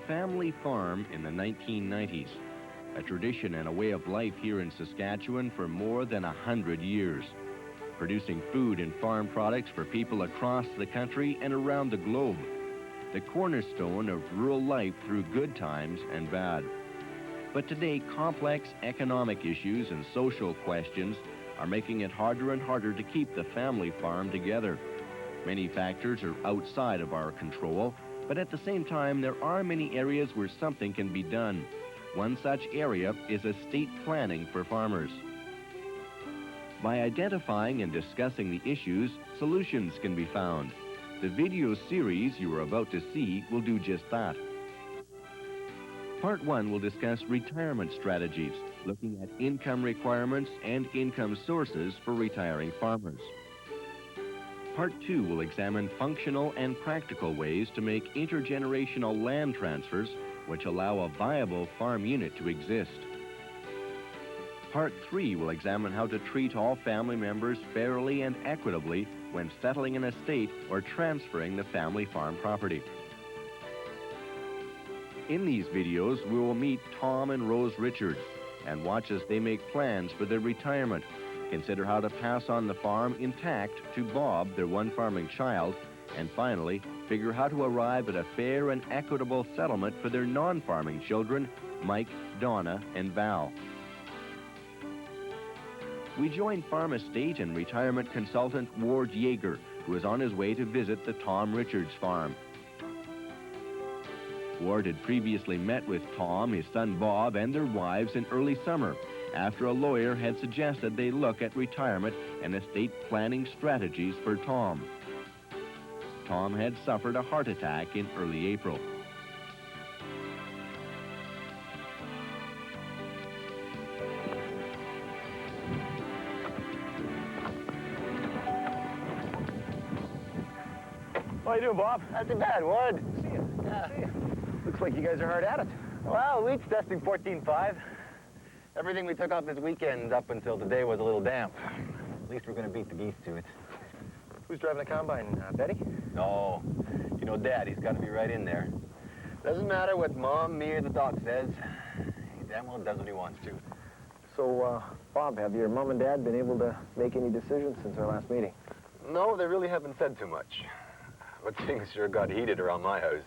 family farm in the 1990s, a tradition and a way of life here in Saskatchewan for more than 100 years, producing food and farm products for people across the country and around the globe, the cornerstone of rural life through good times and bad. But today, complex economic issues and social questions are making it harder and harder to keep the family farm together. Many factors are outside of our control, but at the same time, there are many areas where something can be done. One such area is estate planning for farmers. By identifying and discussing the issues, solutions can be found. The video series you are about to see will do just that. Part 1 will discuss retirement strategies, looking at income requirements and income sources for retiring farmers. Part 2 will examine functional and practical ways to make intergenerational land transfers which allow a viable farm unit to exist. Part 3 will examine how to treat all family members fairly and equitably when settling an estate or transferring the family farm property. In these videos, we will meet Tom and Rose Richards and watch as they make plans for their retirement, consider how to pass on the farm intact to Bob, their one farming child, and finally, figure how to arrive at a fair and equitable settlement for their non-farming children, Mike, Donna, and Val. We join farm estate and retirement consultant Ward Yeager, who is on his way to visit the Tom Richards farm. Ward had previously met with Tom, his son Bob, and their wives in early summer, after a lawyer had suggested they look at retirement and estate planning strategies for Tom. Tom had suffered a heart attack in early April. How you doing, Bob? Not too bad, Ward. See you. Yeah. See you. Looks like you guys are hard at it. Well, wheat's testing 14.5. Everything we took off this weekend up until today was a little damp. At least we're going to beat the geese to it. Who's driving the combine, Betty? No. You know, Dad, he's got to be right in there. Doesn't matter what Mom, me, or the doc says. He damn well does what he wants to. So, Bob, have your mom and dad been able to make any decisions since our last meeting? No, they really haven't said too much. But things sure got heated around my house.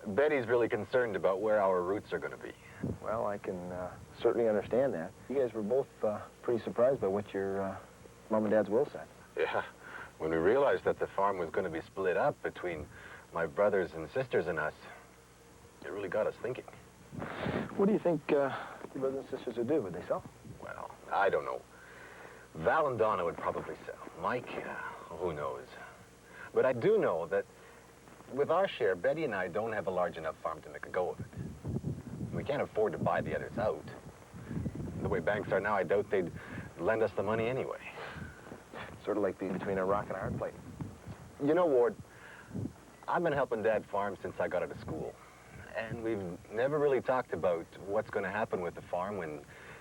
Betty's really concerned about where our roots are going to be. Well, I can certainly understand that. You guys were both pretty surprised by what your mom and dad's will said. Yeah. When we realized that the farm was going to be split up between my brothers and sisters and us, it really got us thinking. What do you think your brothers and sisters would do? Would they sell? Well, I don't know. Val and Donna would probably sell. Mike, who knows? But I do know that with our share, Betty and I don't have a large enough farm to make a go of it. We can't afford to buy the others out. The way banks are now, I doubt they'd lend us the money anyway. Sort of like being between a rock and a hard place. You know, Ward, I've been helping Dad farm since I got out of school. And we've never really talked about what's going to happen with the farm when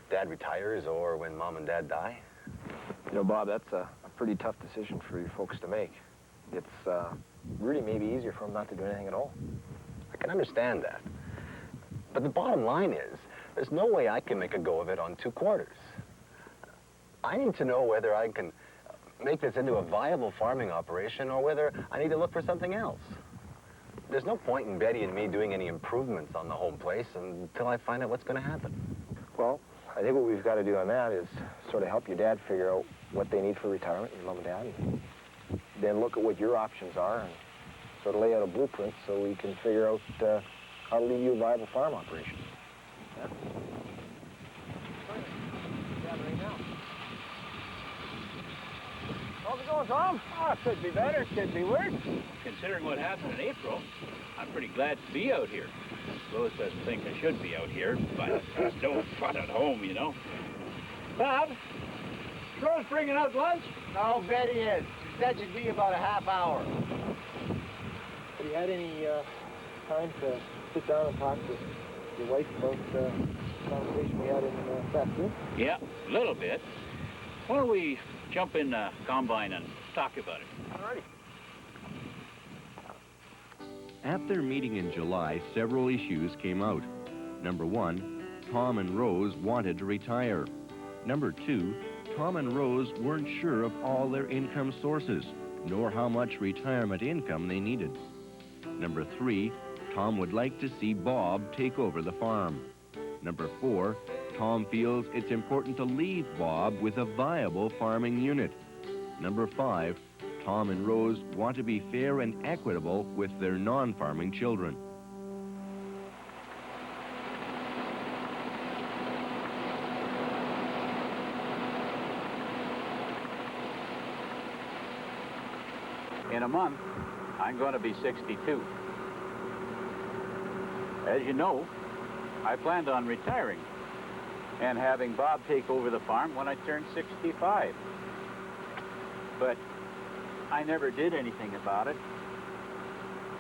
Dad retires or when Mom and Dad die. You know, Bob, that's a pretty tough decision for you folks to make. It's really maybe easier for them not to do anything at all. I can understand that. But the bottom line is, there's no way I can make a go of it on 2 quarters. I need to know whether I can make this into a viable farming operation or whether I need to look for something else. There's no point in Betty and me doing any improvements on the home place until I find out what's going to happen. Well, I think what we've got to do on that is sort of help your dad figure out what they need for retirement, your mom and dad, and then look at what your options are and sort of lay out a blueprint so we can figure out how to leave you a viable farm operation. Yeah? How's it going, Tom? Oh, it could be better, could be worse. Considering what happened in April, I'm pretty glad to be out here. Lois doesn't think I should be out here, but there's no fun at home, you know. Bob, Rose bringing out lunch? No, Betty is. She said she'd be about a half hour. Have you had any time to sit down and talk to your wife about the conversation we had in Saskatoon? Yeah, a little bit. Why don't we jump in the combine and talk about it? All righty. At their meeting in July, several issues came out. Number 1, Tom and Rose wanted to retire. Number 2, Tom and Rose weren't sure of all their income sources, nor how much retirement income they needed. Number 3, Tom would like to see Bob take over the farm. Number 4, Tom feels it's important to leave Bob with a viable farming unit. Number 5, Tom and Rose want to be fair and equitable with their non-farming children. In a month, I'm going to be 62. As you know, I planned on retiring and having Bob take over the farm when I turned 65. But I never did anything about it,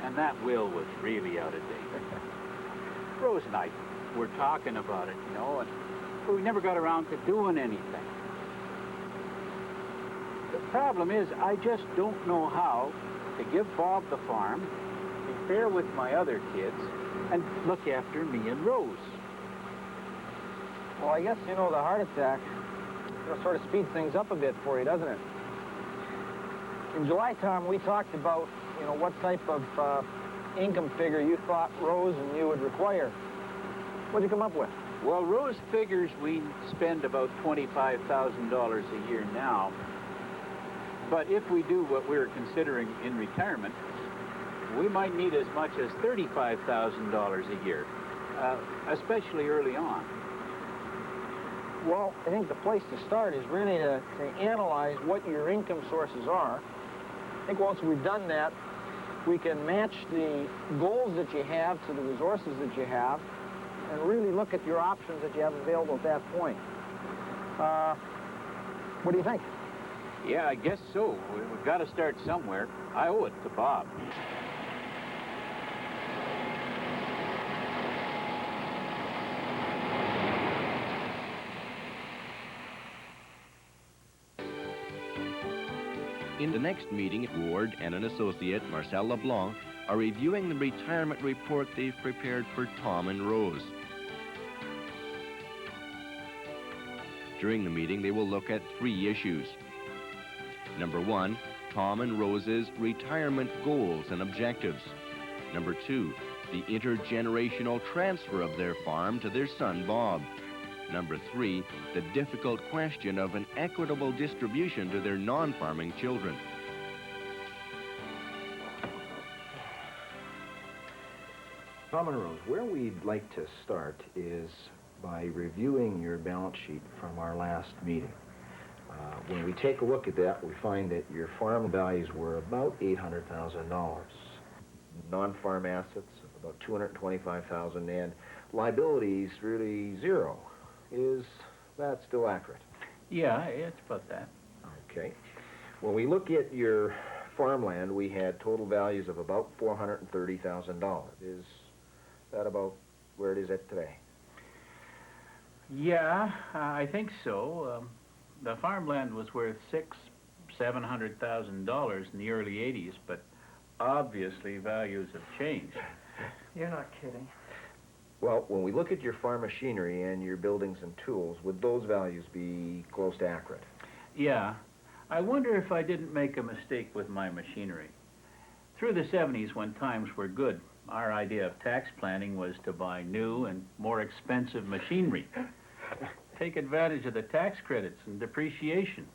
and that will was really out of date. Rose and I were talking about it, you know, but we never got around to doing anything. The problem is, I just don't know how to give Bob the farm, be fair with my other kids, and look after me and Rose. Well, I guess, you know, the heart attack sort of speeds things up a bit for you, doesn't it? In July, Tom, we talked about, you know, what type of income figure you thought Rose and you would require. What'd you come up with? Well, Rose figures we spend about $25,000 a year now. But if we do what we're considering in retirement, we might need as much as $35,000 a year, especially early on. Well, I think the place to start is really to analyze what your income sources are. I think once we've done that, we can match the goals that you have to the resources that you have and really look at your options that you have available at that point. What do you think? Yeah, I guess so. We've got to start somewhere. I owe it to Bob. In the next meeting, Ward and an associate, Marcel LeBlanc, are reviewing the retirement report they've prepared for Tom and Rose. During the meeting, they will look at 3 issues. Number 1, Tom and Rose's retirement goals and objectives. Number 2, the intergenerational transfer of their farm to their son, Bob. Number 3, the difficult question of an equitable distribution to their non-farming children. Tom and Rose, where we'd like to start is by reviewing your balance sheet from our last meeting. When we take a look at that, we find that your farm values were about $800,000. Non-farm assets of about $225,000 and liabilities really 0. Is that still accurate? Yeah, it's about that. Okay. When we look at your farmland, we had total values of about $430,000. Is that about where it is at today? Yeah, I think so. The farmland was worth $700,000 in the early 80s, but obviously values have changed. You're not kidding. Well, when we look at your farm machinery and your buildings and tools, would those values be close to accurate? Yeah. I wonder if I didn't make a mistake with my machinery. Through the 70s, when times were good, our idea of tax planning was to buy new and more expensive machinery. Take advantage of the tax credits and depreciation.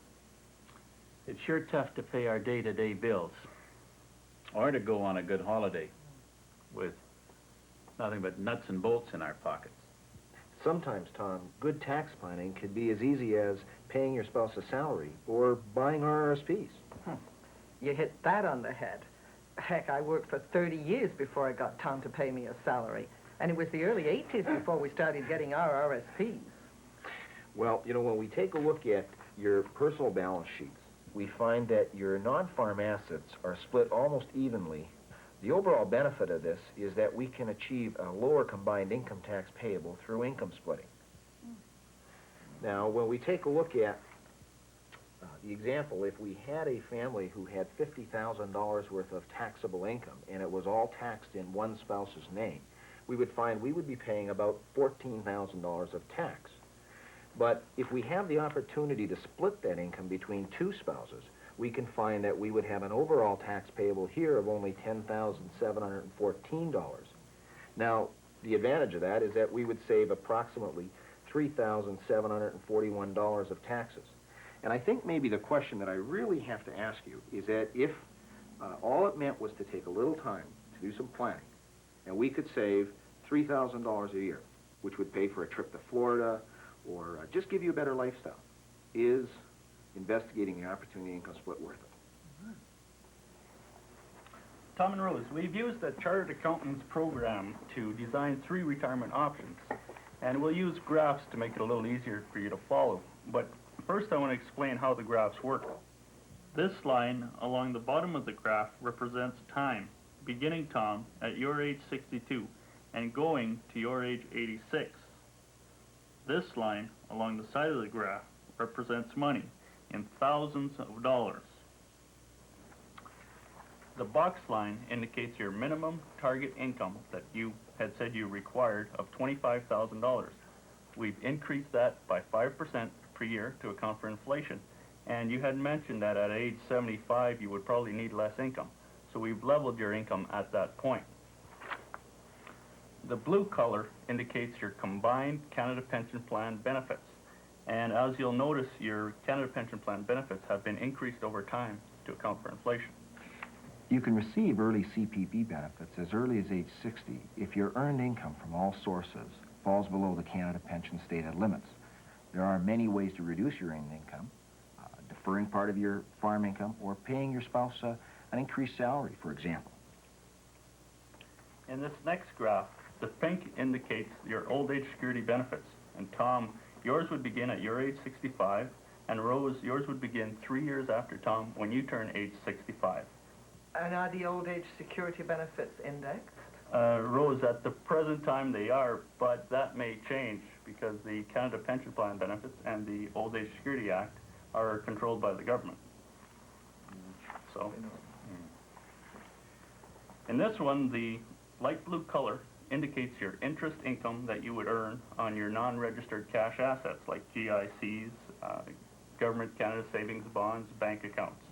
It's sure tough to pay our day-to-day bills, or to go on a good holiday with nothing but nuts and bolts in our pockets. Sometimes, Tom, good tax planning could be as easy as paying your spouse a salary or buying RRSPs. You hit that on the head. Heck, I worked for 30 years before I got Tom to pay me a salary. And it was the early 80s before we started getting RRSPs. Well, you know, when we take a look at your personal balance sheets, we find that your non-farm assets are split almost evenly. The overall benefit of this is that we can achieve a lower combined income tax payable through income splitting. Now, when we take a look at the example, if we had a family who had $50,000 worth of taxable income and it was all taxed in one spouse's name, we would find we would be paying about $14,000 of tax. But if we have the opportunity to split that income between two spouses, we can find that we would have an overall tax payable here of only $10,714. Now, the advantage of that is that we would save approximately $3,741 of taxes. And I think maybe the question that I really have to ask you is that if all it meant was to take a little time to do some planning, and we could save $3,000 a year, which would pay for a trip to Florida or just give you a better lifestyle, is investigating the opportunity income split worth it? Tom and Rose, we've used the Chartered Accountants program to design 3 retirement options, and we'll use graphs to make it a little easier for you to follow. But first I want to explain how the graphs work. This line along the bottom of the graph represents time, beginning, Tom, at your age 62 and going to your age 86. This line along the side of the graph represents money in thousands of dollars. The box line indicates your minimum target income that you had said you required of $25,000. We've increased that by 5% per year to account for inflation. And you had mentioned that at age 75 you would probably need less income. So we've leveled your income at that point. The blue color indicates your combined Canada Pension Plan benefits. And as you'll notice, your Canada Pension Plan benefits have been increased over time to account for inflation. You can receive early CPP benefits as early as age 60 if your earned income from all sources falls below the Canada Pension stated limits. There are many ways to reduce your earned income, deferring part of your farm income, or paying your spouse an increased salary, for example. In this next graph, the pink indicates your old age security benefits. And Tom, yours would begin at your age 65, and Rose, yours would begin 3 years after Tom when you turn age 65. And are the old age security benefits indexed? Rose, at the present time they are, but that may change because the Canada Pension Plan benefits and the Old Age Security Act are controlled by the government. So, in this one, the light blue color indicates your interest income that you would earn on your non-registered cash assets like GICs, Government Canada Savings Bonds, bank accounts.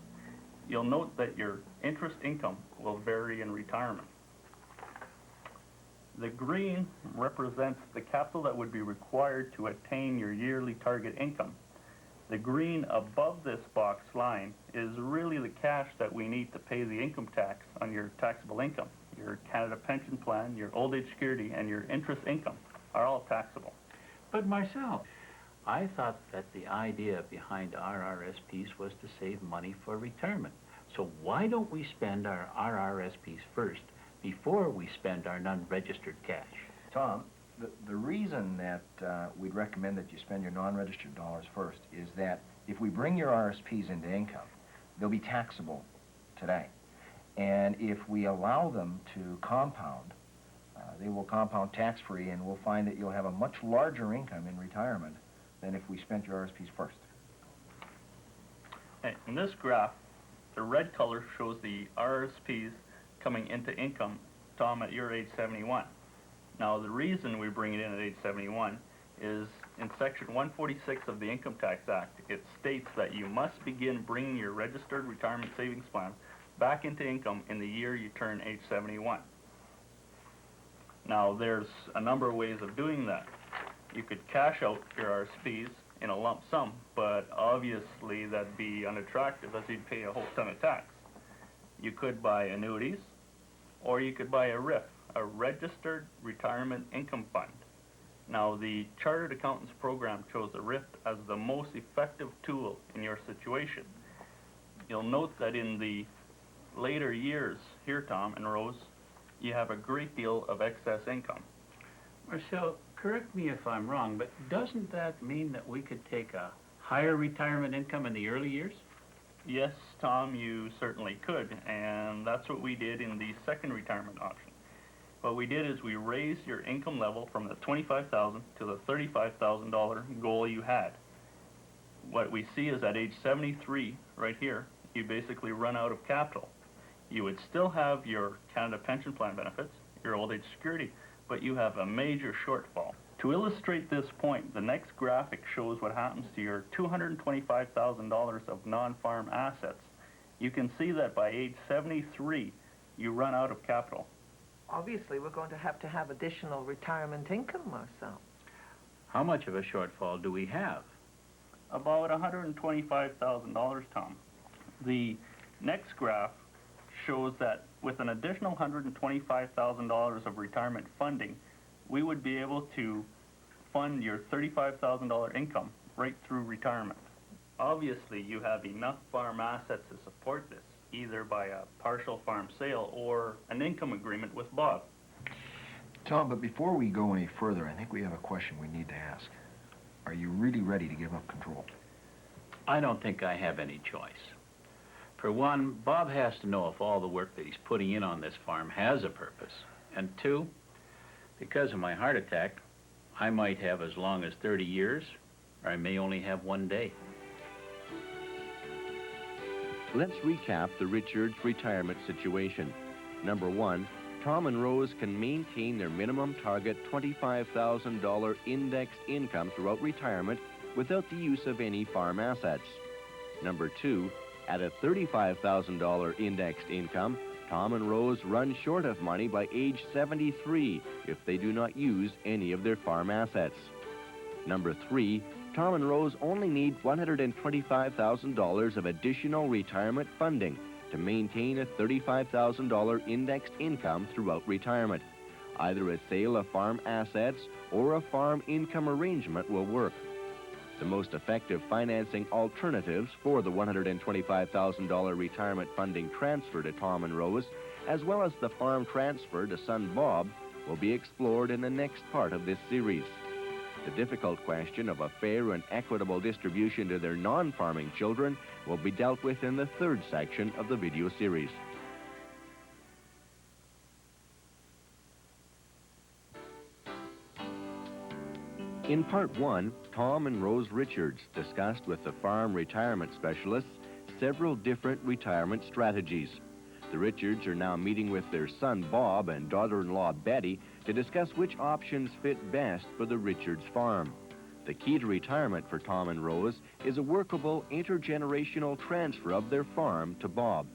You'll note that your interest income will vary in retirement. The green represents the capital that would be required to attain your yearly target income. The green above this box line is really the cash that we need to pay the income tax on your taxable income. Your Canada Pension Plan, your Old Age Security, and your interest income are all taxable. But Marcel, I thought that the idea behind RRSPs was to save money for retirement. So why don't we spend our RRSPs first before we spend our non-registered cash? Tom, the reason that we'd recommend that you spend your non-registered dollars first is that if we bring your RSPs into income, they'll be taxable today. And if we allow them to compound, they will compound tax-free, and we'll find that you'll have a much larger income in retirement than if we spent your RSPs first. In this graph, the red color shows the RSPs coming into income, Tom, at your age 71. Now, the reason we bring it in at age 71 is in Section 146 of the Income Tax Act, it states that you must begin bringing your registered retirement savings plan back into income in the year you turn age 71. Now, there's a number of ways of doing that. You could cash out your RSPs in a lump sum, but obviously that'd be unattractive as you'd pay a whole ton of tax. You could buy annuities, or you could buy a RIF, a Registered Retirement Income Fund. Now, the Chartered Accountants program chose a RIF as the most effective tool in your situation. You'll note that in the later years here, Tom and Rose, you have a great deal of excess income. Marcel, correct me if I'm wrong, but doesn't that mean that we could take a higher retirement income in the early years? Yes, Tom, you certainly could, and that's what we did in the second retirement option. What we did is we raised your income level from the $25,000 to the $35,000 goal you had. what we see is at age 73, right here, you basically run out of capital. You would still have your Canada Pension Plan benefits, your old age security, but you have a major shortfall. To illustrate this point, the next graphic shows what happens to your $225,000 of non-farm assets. You can see that by age 73, you run out of capital. Obviously, we're going to have additional retirement income, Marcel. How much of a shortfall do we have? About $125,000, Tom. The next graph shows that with an additional $125,000 of retirement funding, we would be able to fund your $35,000 income right through retirement. Obviously, you have enough farm assets to support this, either by a partial farm sale or an income agreement with Bob. Tom, but before we go any further, I think we have a question we need to ask. Are you really ready to give up control? I don't think I have any choice. For one, Bob has to know if all the work that he's putting in on this farm has a purpose. And two, because of my heart attack, I might have as long as 30 years, or I may only have 1 day. Let's recap the Richards retirement situation. Number one, Tom and Rose can maintain their minimum target $25,000 indexed income throughout retirement without the use of any farm assets. Number two, at a $35,000 indexed income, Tom and Rose run short of money by age 73 if they do not use any of their farm assets. Number three, Tom and Rose only need $125,000 of additional retirement funding to maintain a $35,000 indexed income throughout retirement. Either a sale of farm assets or a farm income arrangement will work. The most effective financing alternatives for the $125,000 retirement funding transfer to Tom and Rose, as well as the farm transfer to son Bob, will be explored in the next part of this series. The difficult question of a fair and equitable distribution to their non-farming children will be dealt with in the third section of the video series. In part one, Tom and Rose Richards discussed with the farm retirement specialists several different retirement strategies. The Richards are now meeting with their son Bob and daughter-in-law Betty to discuss which options fit best for the Richards farm. The key to retirement for Tom and Rose is a workable intergenerational transfer of their farm to Bob.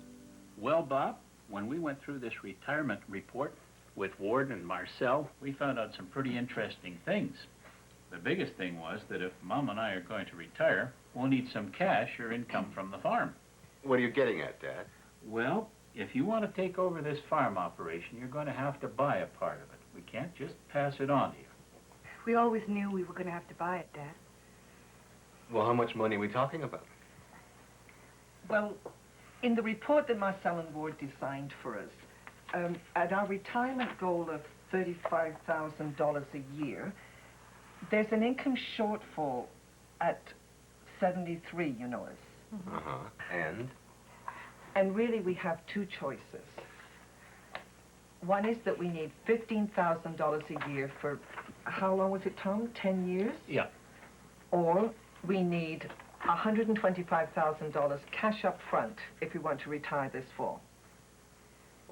Well, Bob, when we went through this retirement report with Ward and Marcel, we found out some pretty interesting things. The biggest thing was that if Mom and I are going to retire, we'll need some cash or income from the farm. What are you getting at, Dad? Well, if you want to take over this farm operation, you're going to have to buy a part of it. We can't just pass it on to you. We always knew we were going to have to buy it, Dad. Well, how much money are we talking about? Well, in the report that Marcel and Ward designed for us, at our retirement goal of $35,000 a year, there's an income shortfall at 73, you notice. Uh-huh. And really, we have two choices. One is that we need $15,000 a year for, how long was it, Tom? 10 years? Yeah. Or we need $125,000 cash up front if we want to retire this fall.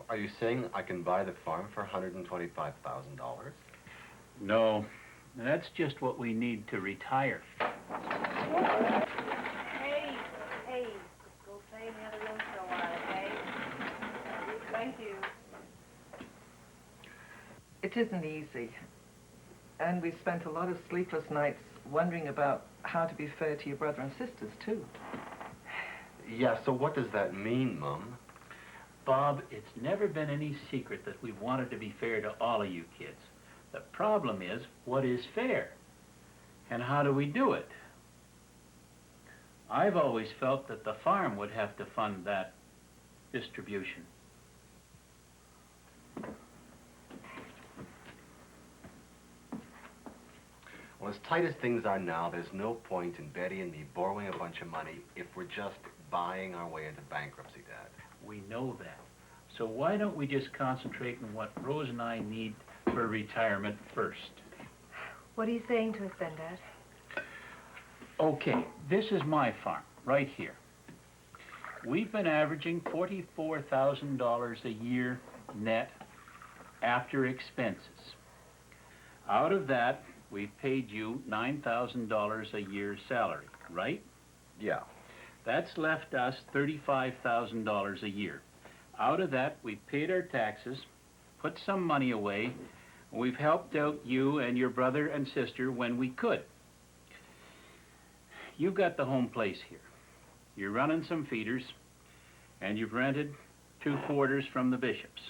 Are you saying I can buy the farm for $125,000? No, that's just what we need to retire. Hey, go play in the other room for a while, okay? Thank you. It isn't easy. And we spent a lot of sleepless nights wondering about how to be fair to your brother and sisters, too. Yeah, so what does that mean, Mom? Bob, it's never been any secret that we've wanted to be fair to all of you kids. The problem is, what is fair? And how do we do it? I've always felt that the farm would have to fund that distribution. Well, as tight as things are now, there's no point in Betty and me borrowing a bunch of money if we're just buying our way into bankruptcy, Dad. We know that. So why don't we just concentrate on what Rose and I need for retirement first? What are you saying to us then, Dad? Okay, this is my farm, right here. We've been averaging $44,000 a year net after expenses. Out of that, we've paid you $9,000 a year salary, right? Yeah. That's left us $35,000 a year. Out of that, we've paid our taxes, put some money away. We've helped out you and your brother and sister when we could. You've got the home place here. You're running some feeders, and you've rented 2 quarters from the Bishops.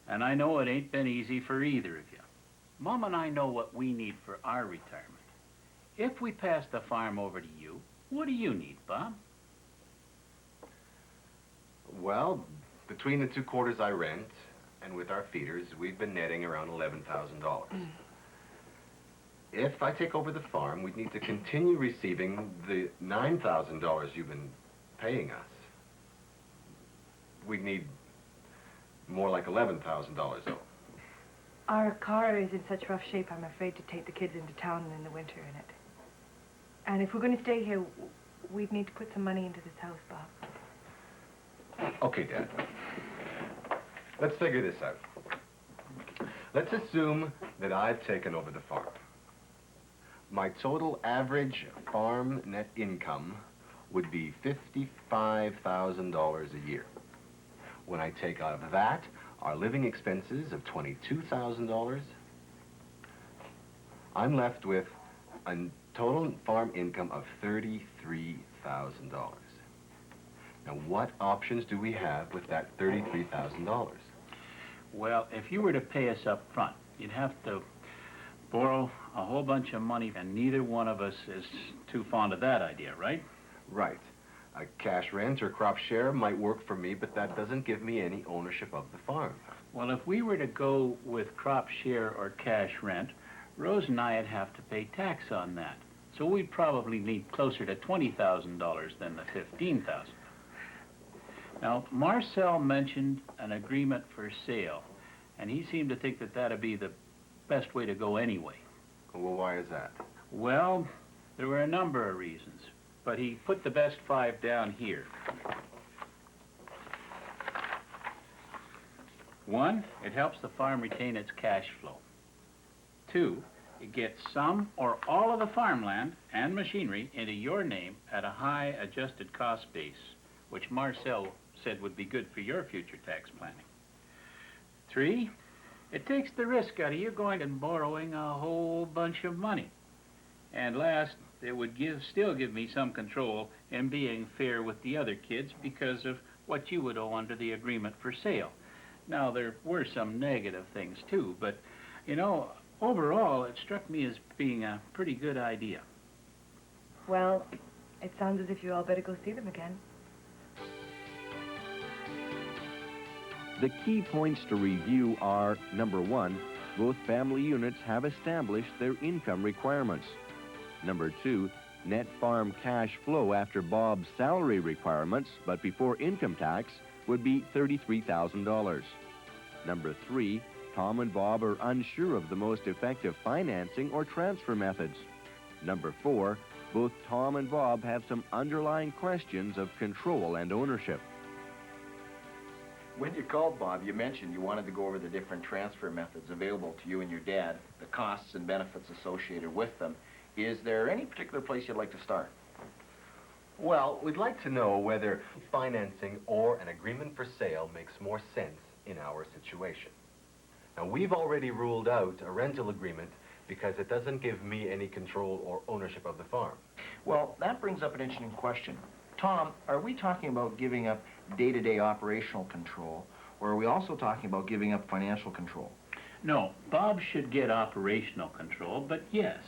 And I know it ain't been easy for either of you. Mom and I know what we need for our retirement. If we pass the farm over to you, what do you need, Bob? Well, between the 2 quarters I rent and with our feeders, we've been netting around $11,000. If I take over the farm, we'd need to continue receiving the $9,000 you've been paying us. We'd need more like $11,000 though. Our car is in such rough shape, I'm afraid to take the kids into town in the winter in it. And if we're going to stay here, we'd need to put some money into this house, Bob. Okay, Dad. Let's figure this out. Let's assume that I've taken over the farm. My total average farm net income would be $55,000 a year. When I take out of that our living expenses of $22,000, I'm left with a total farm income of $33,000. Now, what options do we have with that $33,000? Well, if you were to pay us up front, you'd have to borrow a whole bunch of money, and neither one of us is too fond of that idea, right? Right. A cash rent or crop share might work for me, but that doesn't give me any ownership of the farm. Well, if we were to go with crop share or cash rent, Rose and I'd have to pay tax on that. So we'd probably need closer to $20,000 than the $15,000. Now, Marcel mentioned an agreement for sale, and he seemed to think that that'd be the best way to go anyway. Well, why is that? Well, there were a number of reasons, but he put the best 5 down here. 1, it helps the farm retain its cash flow. 2, it gets some or all of the farmland and machinery into your name at a high adjusted cost base, which Marcel said would be good for your future tax planning. 3, it takes the risk out of you going and borrowing a whole bunch of money. And last, it would still give me some control in being fair with the other kids because of what you would owe under the agreement for sale. Now, there were some negative things too, but, you know, overall, it struck me as being a pretty good idea. Well, it sounds as if you all better go see them again. The key points to review are, number 1, both family units have established their income requirements. Number 2, net farm cash flow after Bob's salary requirements, but before income tax, would be $33,000. Number 3, Tom and Bob are unsure of the most effective financing or transfer methods. Number 4, both Tom and Bob have some underlying questions of control and ownership. When you called, Bob, you mentioned you wanted to go over the different transfer methods available to you and your dad, the costs and benefits associated with them. Is there any particular place you'd like to start? Well, we'd like to know whether financing or an agreement for sale makes more sense in our situation. Now, we've already ruled out a rental agreement because it doesn't give me any control or ownership of the farm. Well, that brings up an interesting question. Tom, are we talking about giving up day-to-day operational control, or are we also talking about giving up financial control? No, Bob should get operational control, but yes,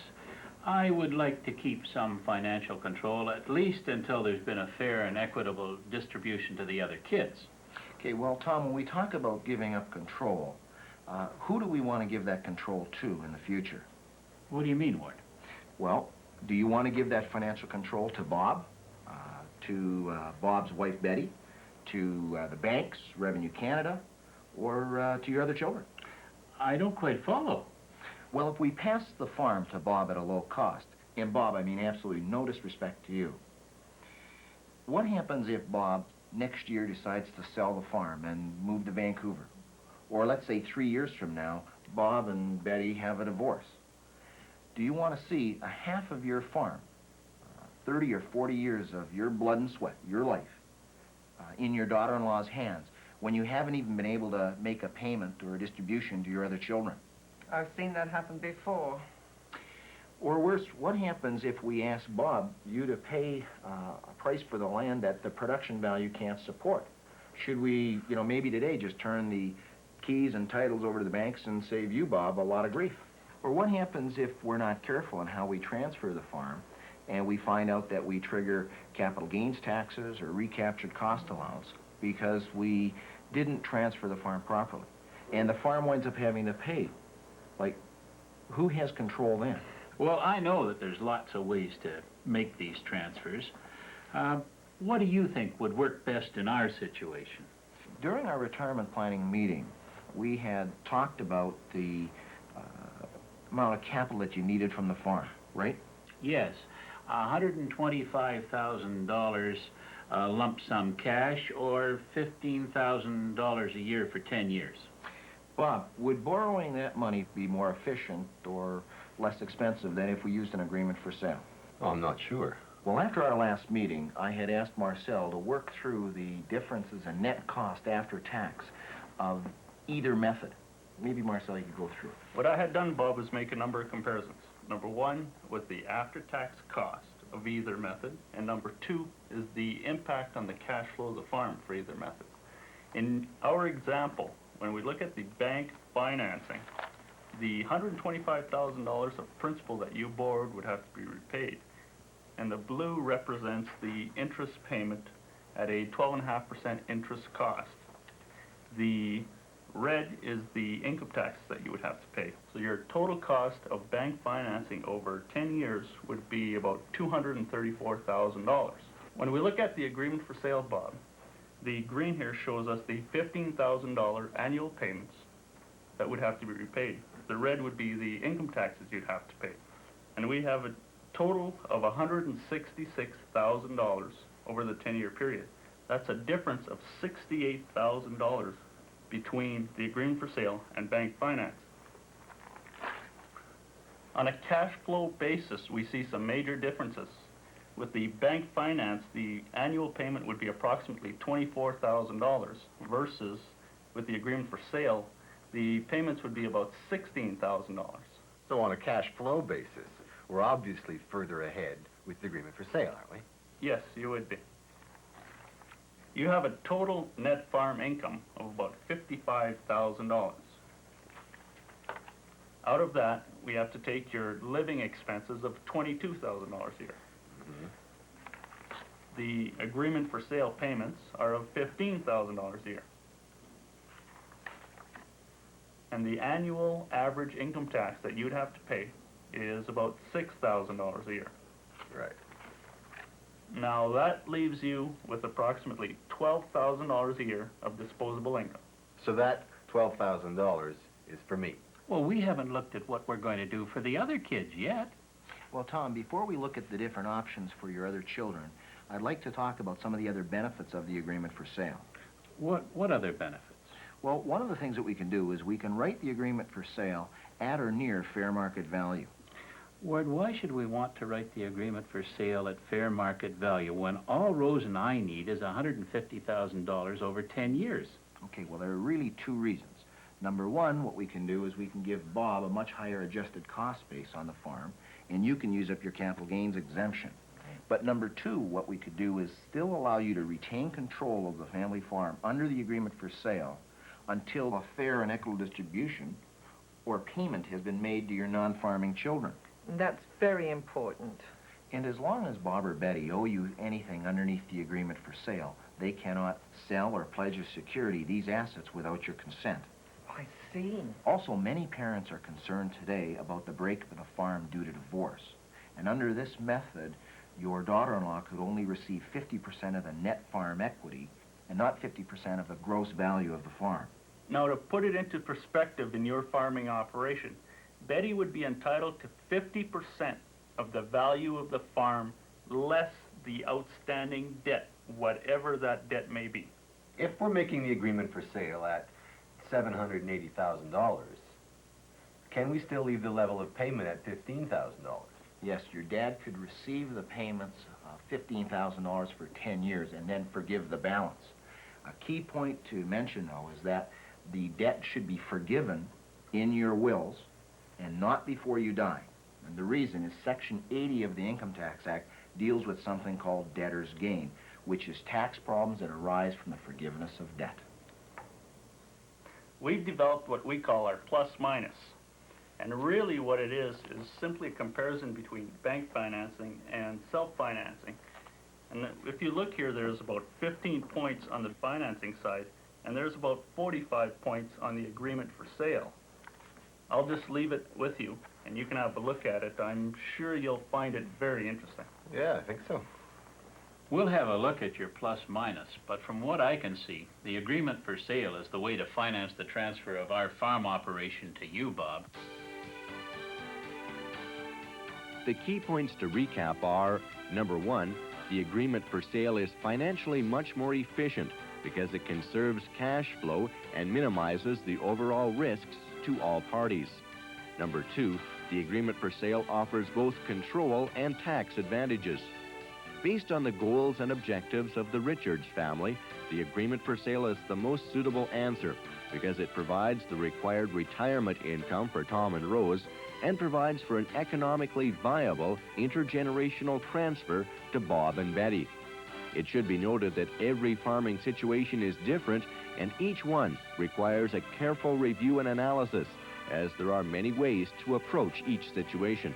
I would like to keep some financial control, at least until there's been a fair and equitable distribution to the other kids. Okay, well, Tom, when we talk about giving up control, who do we want to give that control to in the future? What do you mean, Ward? Well, do you want to give that financial control to Bob, to Bob's wife, Betty, to the banks, Revenue Canada, or to your other children? I don't quite follow. Well, if we pass the farm to Bob at a low cost, And Bob, I mean absolutely no disrespect to you. What happens if Bob next year decides to sell the farm and move to Vancouver? Or let's say 3 years from now, Bob and Betty have a divorce. Do you want to see a half of your farm, 30 or 40 years of your blood and sweat, your life, in your daughter-in-law's hands when you haven't even been able to make a payment or a distribution to your other children? I've seen that happen before. Or worse, what happens if we ask Bob you to pay a price for the land that the production value can't support? Should we, maybe today just turn the keys and titles over to the banks and save you, Bob, a lot of grief? Or what happens if we're not careful in how we transfer the farm and we find out that we trigger capital gains taxes or recaptured cost allowance because we didn't transfer the farm properly and the farm winds up having to pay? Like, who has control then? Well, I know that there's lots of ways to make these transfers. What do you think would work best in our situation? During our retirement planning meeting, we had talked about the amount of capital that you needed from the farm, right? Yes, $125,000 lump sum cash or $15,000 a year for 10 years. Bob, would borrowing that money be more efficient or less expensive than if we used an agreement for sale? Oh, I'm not sure. Well, after our last meeting, I had asked Marcel to work through the differences in net cost after tax of either method. Maybe, Marcel, you could go through it. What I had done, Bob, was make a number of comparisons. Number one was the after-tax cost of either method, and number two is the impact on the cash flow of the farm for either method. In our example, when we look at the bank financing, the $125,000 of principal that you borrowed would have to be repaid. And the blue represents the interest payment at a 12.5% interest cost. The red is the income tax that you would have to pay. So your total cost of bank financing over 10 years would be about $234,000. When we look at the agreement for sale, Bob, the green here shows us the $15,000 annual payments that would have to be repaid. The red would be the income taxes you'd have to pay. And we have a total of $166,000 over the 10-year period. That's a difference of $68,000 between the agreement for sale and bank finance. On a cash flow basis, we see some major differences. With the bank finance, the annual payment would be approximately $24,000 versus with the agreement for sale, the payments would be about $16,000. So on a cash flow basis, we're obviously further ahead with the agreement for sale, aren't we? Yes, you would be. You have a total net farm income of about $55,000. Out of that, we have to take your living expenses of $22,000 a year. The agreement for sale payments are of $15,000 a year. And the annual average income tax that you'd have to pay is about $6,000 a year. Right. Now that leaves you with approximately $12,000 a year of disposable income. So that $12,000 is for me. Well, we haven't looked at what we're going to do for the other kids yet. Well, Tom, before we look at the different options for your other children, I'd like to talk about some of the other benefits of the agreement for sale. What other benefits? Well, one of the things that we can do is we can write the agreement for sale at or near fair market value. Ward, why should we want to write the agreement for sale at fair market value when all Rose and I need is $150,000 over 10 years? Okay, well, there are really two reasons. Number one, what we can do is we can give Bob a much higher adjusted cost base on the farm, and you can use up your capital gains exemption. But number two, what we could do is still allow you to retain control of the family farm under the agreement for sale until a fair and equitable distribution or payment has been made to your non-farming children. That's very important. And as long as Bob or Betty owe you anything underneath the agreement for sale, they cannot sell or pledge as security these assets without your consent. I see. Also, many parents are concerned today about the breakup of the farm due to divorce. And under this method, your daughter-in-law could only receive 50% of the net farm equity and not 50% of the gross value of the farm. Now, to put it into perspective in your farming operation, Betty would be entitled to 50% of the value of the farm less the outstanding debt, whatever that debt may be. If we're making the agreement for sale at $780,000, can we still leave the level of payment at $15,000? Yes, your dad could receive the payments of $15,000 for 10 years and then forgive the balance. A key point to mention, though, is that the debt should be forgiven in your wills and not before you die. And the reason is Section 80 of the Income Tax Act deals with something called debtor's gain, which is tax problems that arise from the forgiveness of debt. We've developed what we call our plus-minus. And really what it is simply a comparison between bank financing and self-financing. And if you look here, there's about 15 points on the financing side, and there's about 45 points on the agreement for sale. I'll just leave it with you, and you can have a look at it. I'm sure you'll find it very interesting. Yeah, I think so. We'll have a look at your plus-minus, but from what I can see, the agreement for sale is the way to finance the transfer of our farm operation to you, Bob. The key points to recap are, number one, the agreement for sale is financially much more efficient because it conserves cash flow and minimizes the overall risks to all parties. Number two, the agreement for sale offers both control and tax advantages. Based on the goals and objectives of the Richards family, the agreement for sale is the most suitable answer because it provides the required retirement income for Tom and Rose and provides for an economically viable intergenerational transfer to Bob and Betty. It should be noted that every farming situation is different and each one requires a careful review and analysis, as there are many ways to approach each situation.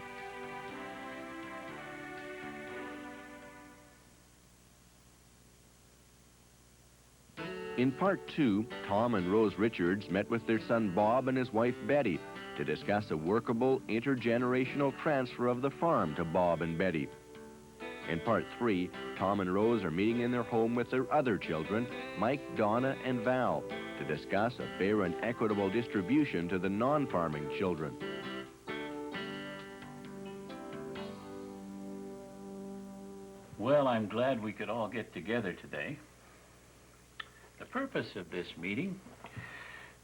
In part two, Tom and Rose Richards met with their son Bob and his wife Betty to discuss a workable intergenerational transfer of the farm to Bob and Betty. In part three, Tom and Rose are meeting in their home with their other children, Mike, Donna, and Val, to discuss a fair and equitable distribution to the non-farming children. Well, I'm glad we could all get together today. The purpose of this meeting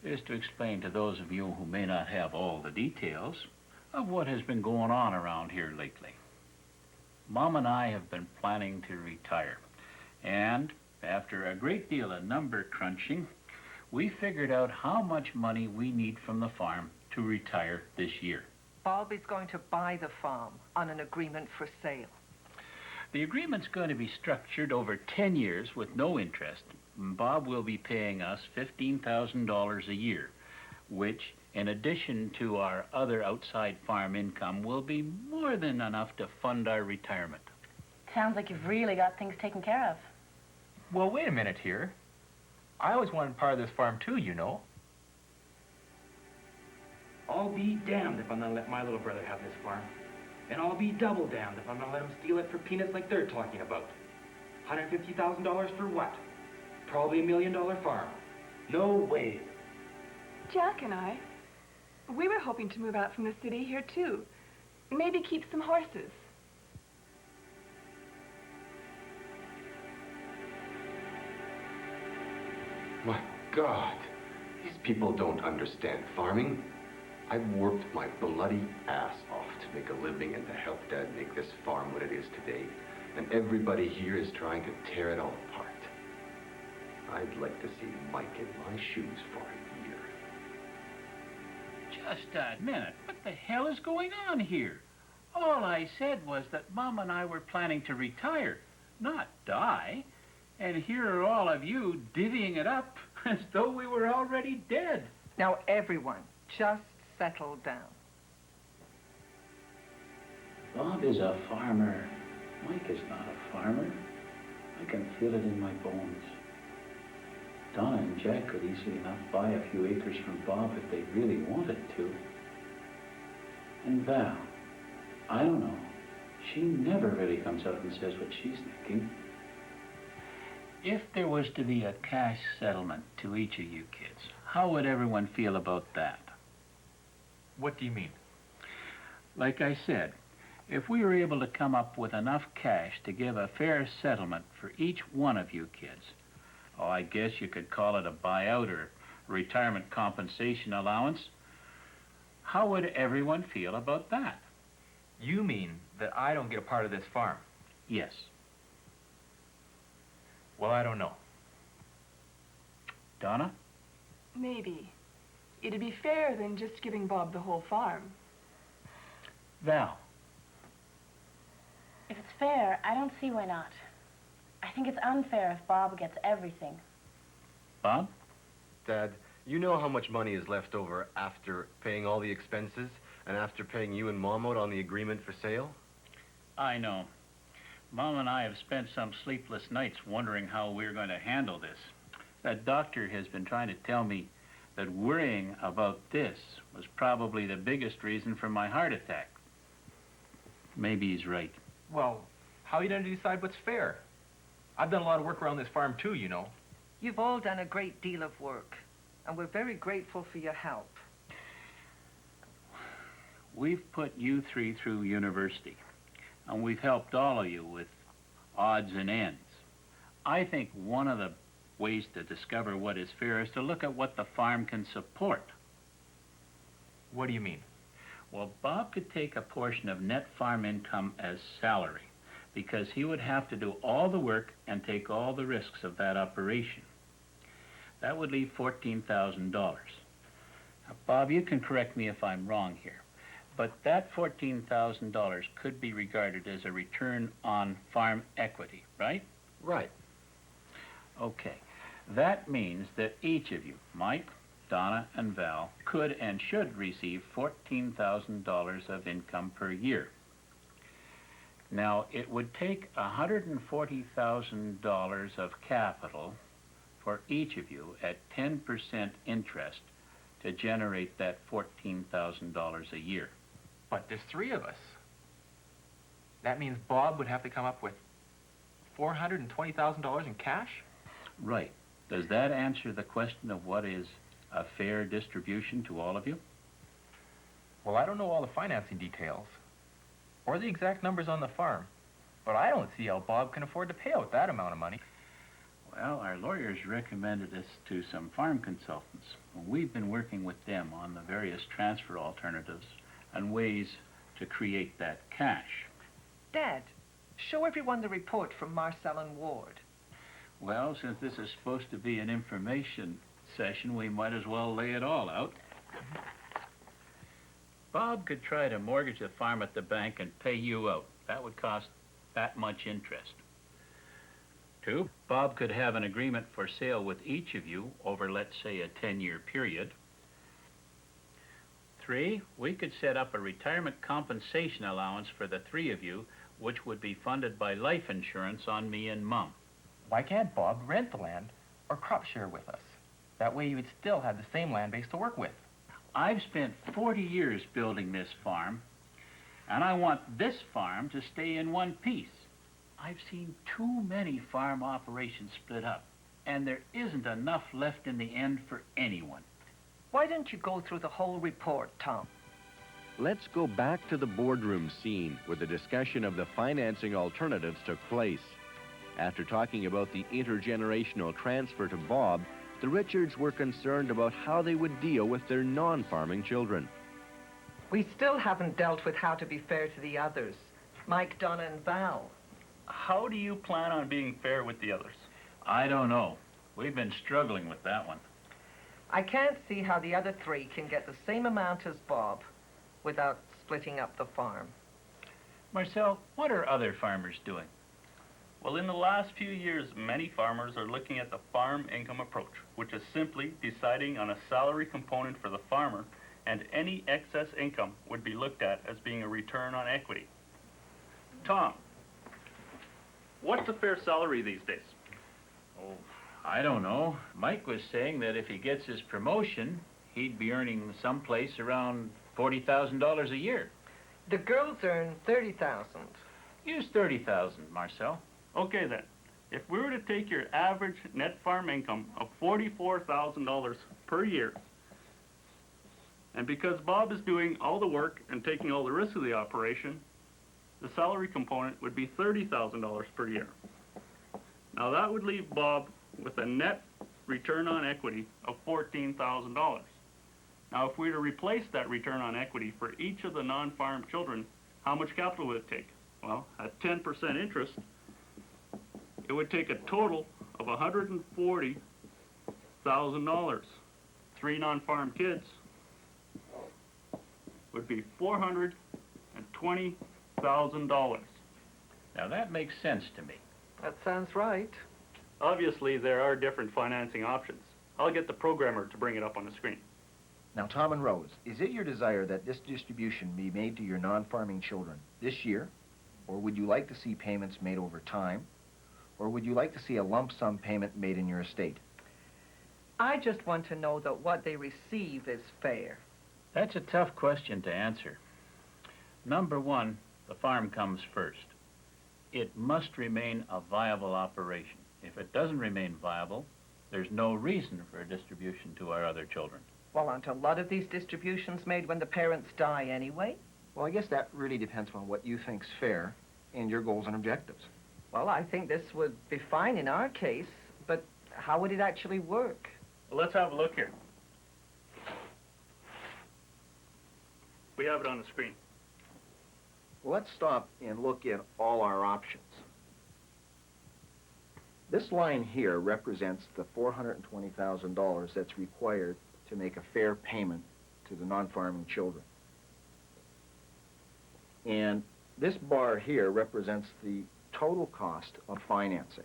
is to explain to those of you who may not have all the details of what has been going on around here lately. Mom and I have been planning to retire, and after a great deal of number crunching, we figured out how much money we need from the farm to retire this year. Bob is going to buy the farm on an agreement for sale. The agreement's going to be structured over 10 years with no interest. Bob will be paying us $15,000 a year, which, in addition to our other outside farm income, will be more than enough to fund our retirement. Sounds like you've really got things taken care of. Well, wait a minute here. I always wanted part of this farm too, you know. I'll be damned if I'm gonna let my little brother have this farm. And I'll be double damned if I'm gonna let him steal it for peanuts like they're talking about. $150,000 for what? Probably $1 million farm. No way. Jack and I, we were hoping to move out from the city here too. Maybe keep some horses. My God, these people don't understand farming. I've worked my bloody ass off to make a living and to help Dad make this farm what it is today. And everybody here is trying to tear it all apart. I'd like to see Mike in my shoes for a year. Just a minute. What the hell is going on here? All I said was that Mom and I were planning to retire, not die. And here are all of you divvying it up as though we were already dead. Now, everyone, just settle down. Bob is a farmer. Mike is not a farmer. I can feel it in my bones. Donna and Jack could easily enough buy a few acres from Bob if they really wanted to. And Val, I don't know. She never really comes out and says what she's thinking. If there was to be a cash settlement to each of you kids, how would everyone feel about that? What do you mean? Like I said, If we were able to come up with enough cash to give a fair settlement for each one of you kids, oh, I guess you could call it a buyout or retirement compensation allowance, how would everyone feel about that? You mean that I don't get a part of this farm? Yes. Well, I don't know. Donna? Maybe. It'd be fairer than just giving Bob the whole farm. Val? If it's fair, I don't see why not. I think it's unfair if Bob gets everything. Bob? Dad, you know how much money is left over after paying all the expenses and after paying you and Mom out on the agreement for sale? I know. Mom and I have spent some sleepless nights wondering how we're going to handle this. That doctor has been trying to tell me that worrying about this was probably the biggest reason for my heart attack. Maybe he's right. Well, how are you going to decide what's fair? I've done a lot of work around this farm too, you know. You've all done a great deal of work, and we're very grateful for your help. We've put you three through university, and we've helped all of you with odds and ends. I think one of the ways to discover what is fair is to look at what the farm can support. What do you mean? Well, Bob could take a portion of net farm income as salary because he would have to do all the work and take all the risks of that operation. That would leave $14,000. Now, Bob, you can correct me if I'm wrong here, but that $14,000 could be regarded as a return on farm equity, right? Right. Okay. That means that each of you, Mike, Donna, and Val, could and should receive $14,000 of income per year. Now, it would take $140,000 of capital for each of you at 10% interest to generate that $14,000 a year. But there's three of us. That means Bob would have to come up with $420,000 in cash? Right. Does that answer the question of what is a fair distribution to all of you? Well, I don't know all the financing details or the exact numbers on the farm, but I don't see how Bob can afford to pay out that amount of money. Well, our lawyers recommended us to some farm consultants. We've been working with them on the various transfer alternatives and ways to create that cash. Dad, show everyone the report from Marcel and Ward. Well, since this is supposed to be an information session, we might as well lay it all out. Bob could try to mortgage the farm at the bank and pay you out. That would cost that much interest. 2, Bob could have an agreement for sale with each of you over, let's say, a 10-year period. 3, we could set up a retirement compensation allowance for the 3 of you, which would be funded by life insurance on me and Mom. Why can't Bob rent the land or crop share with us? That way you would still have the same land base to work with. I've spent 40 years building this farm, and I want this farm to stay in one piece. I've seen too many farm operations split up, and there isn't enough left in the end for anyone. Why don't you go through the whole report, Tom? Let's go back to the boardroom scene where the discussion of the financing alternatives took place. After talking about the intergenerational transfer to Bob, the Richards were concerned about how they would deal with their non-farming children. We still haven't dealt with how to be fair to the others. Mike, Donna, and Val. How do you plan on being fair with the others? I don't know. We've been struggling with that one. I can't see how the other 3 can get the same amount as Bob without splitting up the farm. Marcel, what are other farmers doing? Well, in the last few years, many farmers are looking at the farm income approach, which is simply deciding on a salary component for the farmer, and any excess income would be looked at as being a return on equity. Tom, what's a fair salary these days? Oh, I don't know. Mike was saying that if he gets his promotion, he'd be earning someplace around $40,000 a year. The girls earn $30,000. Use $30,000, Marcel. Okay then, if we were to take your average net farm income of $44,000 per year, and because Bob is doing all the work and taking all the risks of the operation, the salary component would be $30,000 per year. Now that would leave Bob with a net return on equity of $14,000. Now if we were to replace that return on equity for each of the non-farm children, how much capital would it take? Well, at 10% interest, it would take a total of $140,000. 3 non-farm kids would be $420,000. Now that makes sense to me. That sounds right. Obviously, there are different financing options. I'll get the programmer to bring it up on the screen. Now, Tom and Rose, is it your desire that this distribution be made to your non-farming children this year? Or would you like to see payments made over time? Or would you like to see a lump sum payment made in your estate? I just want to know that what they receive is fair. That's a tough question to answer. Number one, the farm comes first. It must remain a viable operation. If it doesn't remain viable, there's no reason for a distribution to our other children. Well, aren't a lot of these distributions made when the parents die anyway? Well, I guess that really depends on what you think's fair and your goals and objectives. Well, I think this would be fine in our case, but how would it actually work? Well, let's have a look here. We have it on the screen. Well, let's stop and look at all our options. This line here represents the $420,000 that's required to make a fair payment to the non-farming children. And this bar here represents the total cost of financing.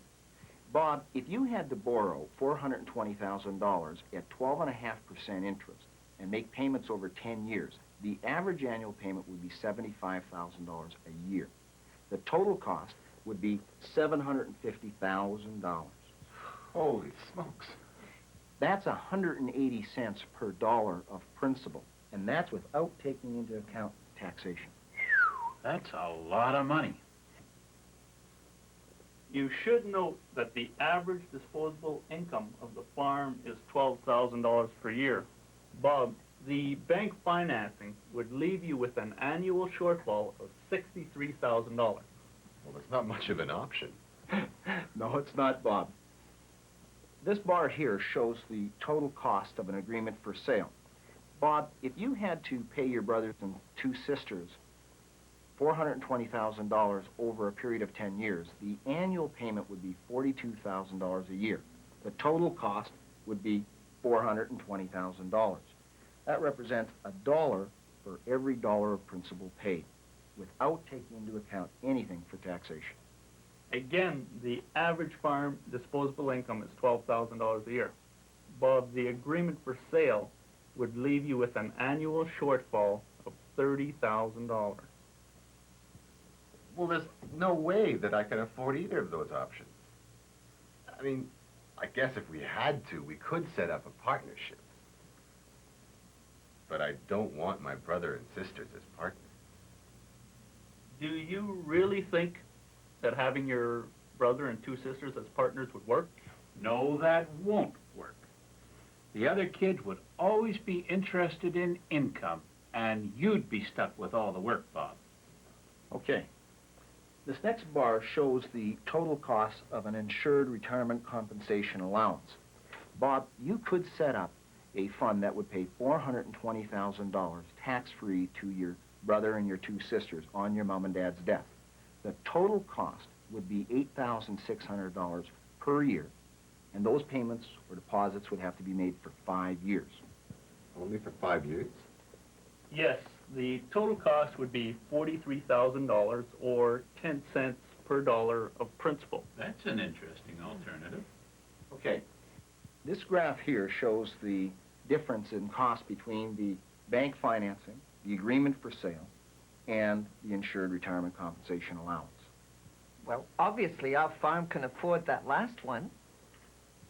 Bob, if you had to borrow $420,000 at 12.5% interest and make payments over 10 years, the average annual payment would be $75,000 a year. The total cost would be $750,000. Holy smokes. That's 180 cents per dollar of principal, and that's without taking into account taxation. That's a lot of money. You should note that the average disposable income of the farm is $12,000 per year. Bob, the bank financing would leave you with an annual shortfall of $63,000. Well, that's not much of an option. No, it's not, Bob. This bar here shows the total cost of an agreement for sale. Bob, if you had to pay your brothers and 2 sisters $420,000 over a period of 10 years, the annual payment would be $42,000 a year. The total cost would be $420,000. That represents $1 for every dollar of principal paid, without taking into account anything for taxation. Again, the average farm disposable income is $12,000 a year. Bob, the agreement for sale would leave you with an annual shortfall of $30,000. Well, there's no way that I can afford either of those options. I mean, I guess if we had to, we could set up a partnership. But I don't want my brother and sisters as partners. Do you really think that having your brother and 2 sisters as partners would work? No, that won't work. The other kids would always be interested in income, and you'd be stuck with all the work, Bob. Okay. This next bar shows the total cost of an insured retirement compensation allowance. Bob, you could set up a fund that would pay $420,000 tax-free to your brother and your 2 sisters on your mom and dad's death. The total cost would be $8,600 per year, and those payments or deposits would have to be made for 5 years. Only for 5 years? Yes, the total cost would be $43,000 or 10 cents per dollar of principal. That's an interesting alternative. Okay. This graph here shows the difference in cost between the bank financing, the agreement for sale, and the insured retirement compensation allowance. Well, obviously our farm can afford that last one.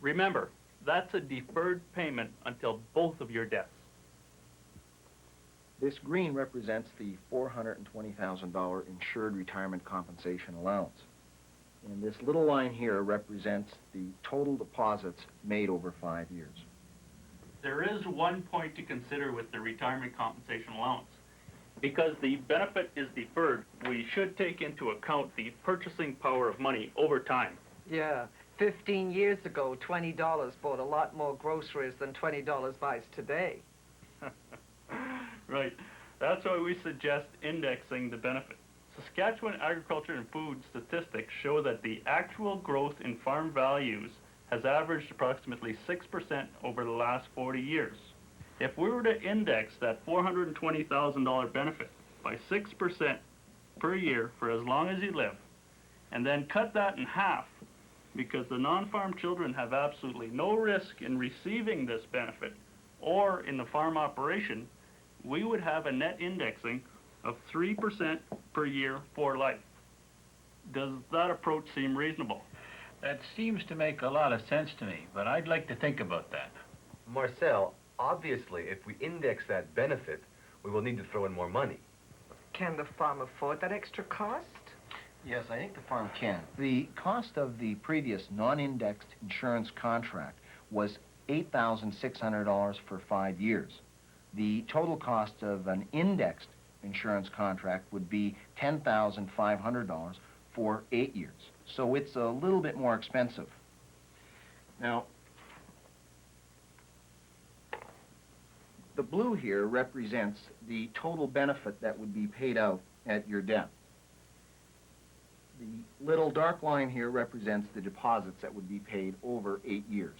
Remember, that's a deferred payment until both of your deaths. This green represents the $420,000 insured retirement compensation allowance. And this little line here represents the total deposits made over 5 years. There is one point to consider with the retirement compensation allowance. Because the benefit is deferred, we should take into account the purchasing power of money over time. Yeah, 15 years ago, $20 bought a lot more groceries than $20 buys today. Right. That's why we suggest indexing the benefit. Saskatchewan agriculture and food statistics show that the actual growth in farm values has averaged approximately 6% over the last 40 years. If we were to index that $420,000 benefit by 6% per year for as long as you live, and then cut that in half, because the non-farm children have absolutely no risk in receiving this benefit or in the farm operation, we would have a net indexing of 3% per year for life. Does that approach seem reasonable? That seems to make a lot of sense to me, but I'd like to think about that. Marcel, obviously, if we index that benefit, we will need to throw in more money. Can the farm afford that extra cost? Yes, I think the farm can. The cost of the previous non-indexed insurance contract was $8,600 for 5 years. The total cost of an indexed insurance contract would be $10,500 for 8 years. So it's a little bit more expensive. Now, the blue here represents the total benefit that would be paid out at your death. The little dark line here represents the deposits that would be paid over 8 years.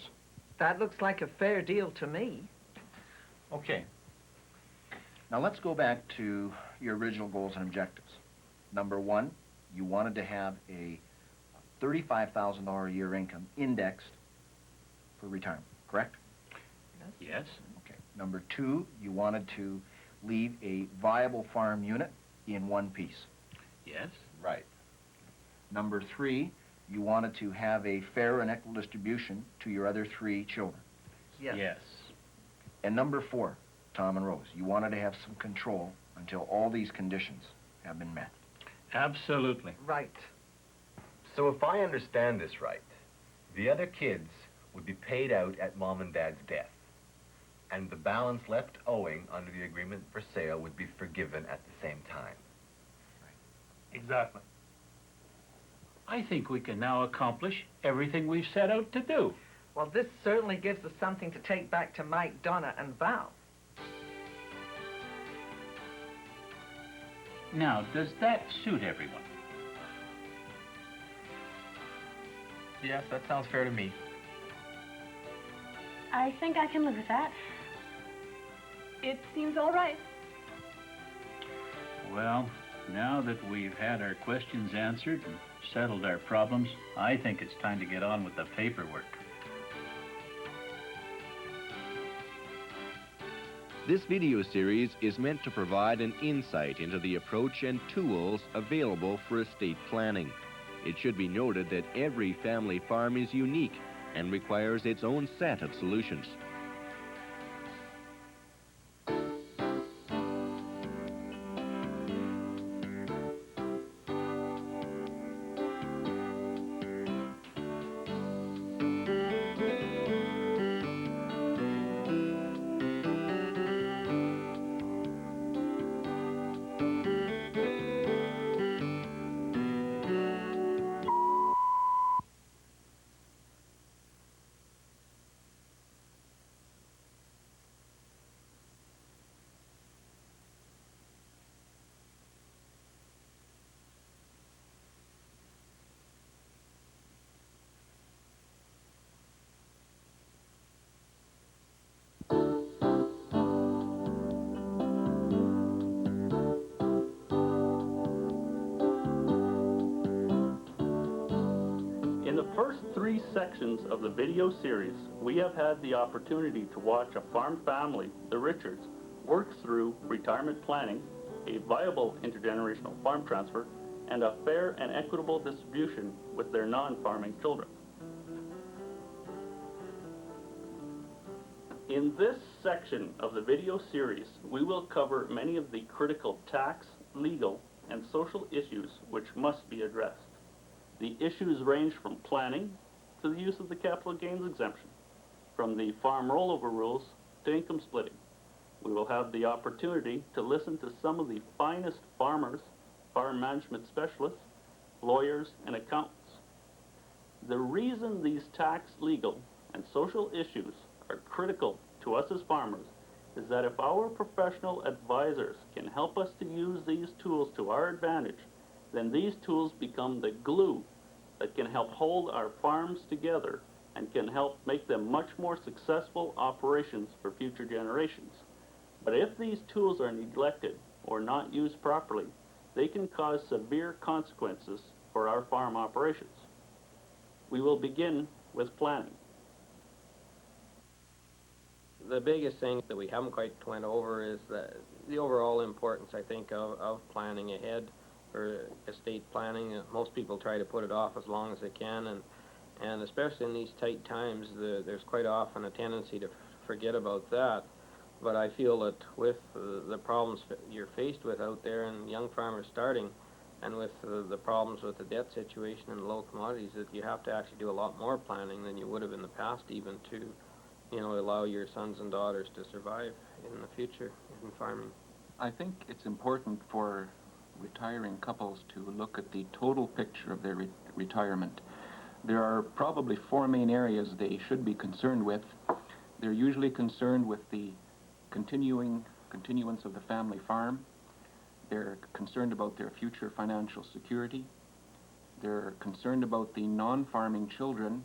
That looks like a fair deal to me. Okay. Now let's go back to your original goals and objectives. Number 1, you wanted to have a $35,000 a year income indexed for retirement, correct? Yes? Okay. Number 2, you wanted to leave a viable farm unit in one piece. Yes? Right. Number 3, you wanted to have a fair and equal distribution to your other 3 children. Yes. Yes. And number 4, Tom and Rose, you wanted to have some control until all these conditions have been met. Absolutely. Right. So if I understand this right, the other kids would be paid out at Mom and Dad's death, and the balance left owing under the agreement for sale would be forgiven at the same time. Exactly. I think we can now accomplish everything we've set out to do. Well, this certainly gives us something to take back to Mike, Donna, and Val. Now, does that suit everyone? Yes, that sounds fair to me. I think I can live with that. It seems all right. Well, now that we've had our questions answered and settled our problems, I think it's time to get on with the paperwork. This video series is meant to provide an insight into the approach and tools available for estate planning. It should be noted that every family farm is unique and requires its own set of solutions. In the first 3 sections of the video series, we have had the opportunity to watch a farm family, the Richards, work through retirement planning, a viable intergenerational farm transfer, and a fair and equitable distribution with their non-farming children. In this section of the video series, we will cover many of the critical tax, legal, and social issues which must be addressed. The issues range from planning to the use of the capital gains exemption, from the farm rollover rules to income splitting. we will have the opportunity to listen to some of the finest farmers, farm management specialists, lawyers, and accountants. The reason these tax, legal, and social issues are critical to us as farmers is that if our professional advisors can help us to use these tools to our advantage, then these tools become the glue that can help hold our farms together and can help make them much more successful operations for future generations. But if these tools are neglected or not used properly, they can cause severe consequences for our farm operations. We will begin with planning. The biggest thing that we haven't quite went over is the overall importance, I think, of planning ahead for estate planning. Most people try to put it off as long as they can, and especially in these tight times, there's quite often a tendency to forget about that. But I feel that with the problems you're faced with out there and young farmers starting, and with the problems with the debt situation and low commodities, that you have to actually do a lot more planning than you would have in the past, even to, allow your sons and daughters to survive in the future in farming. I think it's important for retiring couples to look at the total picture of their retirement. There are probably four main areas they should be concerned with. They're usually concerned with the continuance of the family farm. They're concerned about their future financial security. They're concerned about the non-farming children.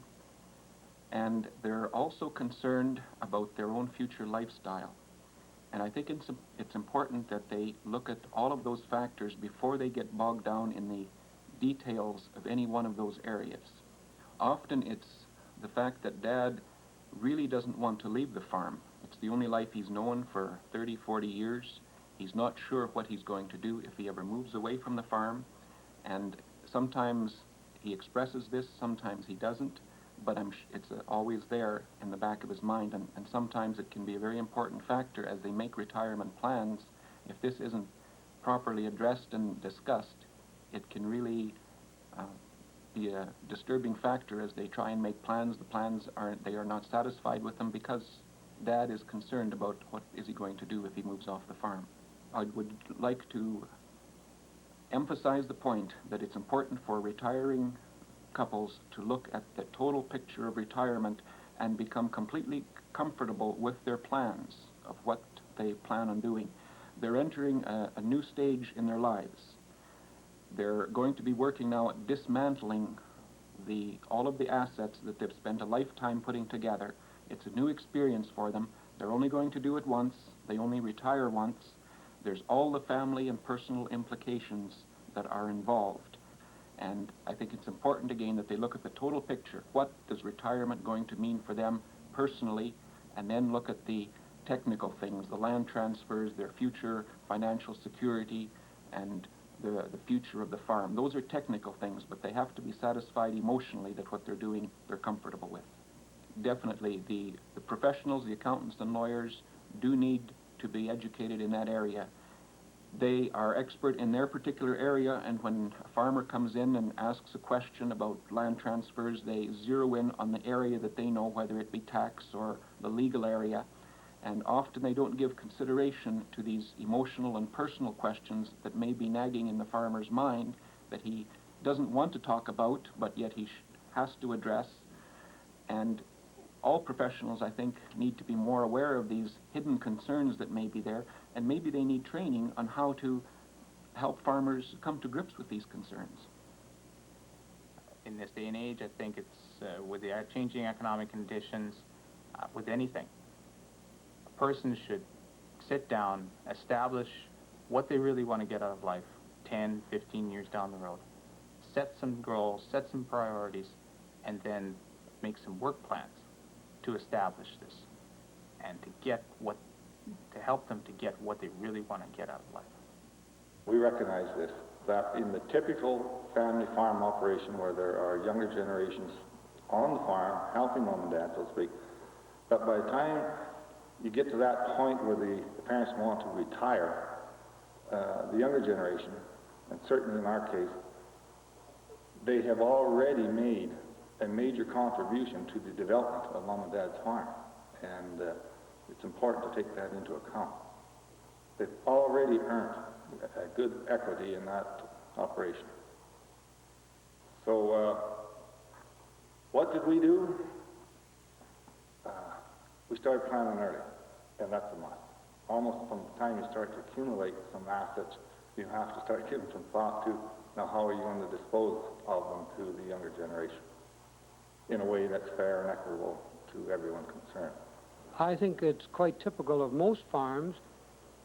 And they're also concerned about their own future lifestyle. And I think it's important that they look at all of those factors before they get bogged down in the details of any one of those areas. Often it's the fact that Dad really doesn't want to leave the farm. It's the only life he's known for 30, 40 years. He's not sure what he's going to do if he ever moves away from the farm. And sometimes he expresses this, sometimes he doesn't. But it's always there in the back of his mind, and sometimes it can be a very important factor as they make retirement plans. If this isn't properly addressed and discussed, it can really be a disturbing factor as they try and make plans. The plans they are not satisfied with them because Dad is concerned about what is he going to do if he moves off the farm. I would like to emphasize the point that it's important for retiring couples to look at the total picture of retirement and become completely comfortable with their plans of what they plan on doing. They're entering a new stage in their lives. They're going to be working now at dismantling all of the assets that they've spent a lifetime putting together. It's a new experience for them. They're only going to do it once. They only retire once. There's all the family and personal implications that are involved. And I think it's important, again, that they look at the total picture. What is retirement going to mean for them personally? And then look at the technical things, the land transfers, their future financial security, and the future of the farm. Those are technical things, but they have to be satisfied emotionally that what they're doing, they're comfortable with. Definitely, the professionals, the accountants and lawyers, do need to be educated in that area. They are expert in their particular area, and when a farmer comes in and asks a question about land transfers, they zero in on the area that they know, whether it be tax or the legal area, and often they don't give consideration to these emotional and personal questions that may be nagging in the farmer's mind that he doesn't want to talk about, but yet he has to address. And all professionals, I think, need to be more aware of these hidden concerns that may be there, and maybe they need training on how to help farmers come to grips with these concerns. In this day and age, I think it's with the changing economic conditions, with anything, a person should sit down, establish what they really want to get out of life 10, 15 years down the road, set some goals, set some priorities, and then make some work plans to establish this and to help them to get what they really want to get out of life. We recognize this, that in the typical family farm operation where there are younger generations on the farm, helping mom and dad, so to speak, that by the time you get to that point where the parents want to retire, the younger generation, and certainly in our case, they have already made a major contribution to the development of mom and dad's farm. And it's important to take that into account. they've already earned a good equity in that operation. So what did we do? We started planning early, and that's a must. Almost from the time you start to accumulate some assets, you have to start giving some thought to, now how are you going to dispose of them to the younger generation in a way that's fair and equitable to everyone concerned. I think it's quite typical of most farms.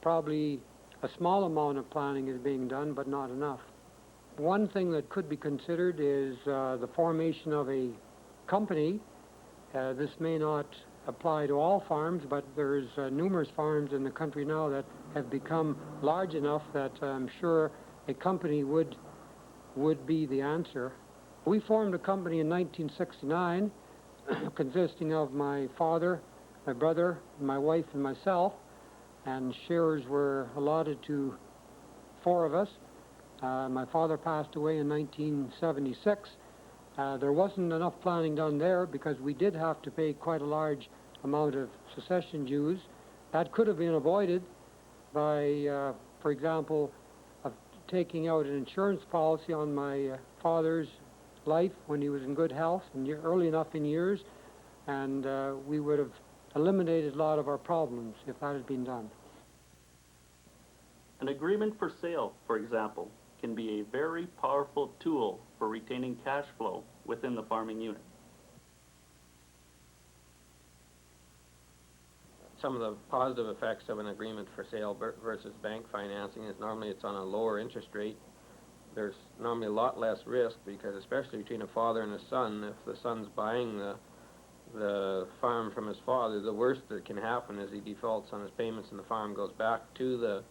Probably a small amount of planning is being done, but not enough. One thing that could be considered is the formation of a company. This may not apply to all farms, but there's numerous farms in the country now that have become large enough that I'm sure a company would be the answer. We formed a company in 1969 consisting of my father, my brother, my wife, and myself, and shares were allotted to 4 of us. My father passed away in 1976. There wasn't enough planning done there because we did have to pay quite a large amount of succession dues. That could have been avoided by, for example, of taking out an insurance policy on my father's life when he was in good health and early enough in years, and we would have eliminated a lot of our problems if that had been done. An agreement for sale, for example, can be a very powerful tool for retaining cash flow within the farming unit. Some of the positive effects of an agreement for sale versus bank financing is normally it's on a lower interest rate. There's normally a lot less risk because especially between a father and a son, if the son's buying the farm from his father, the worst that can happen is he defaults on his payments and the farm goes back to the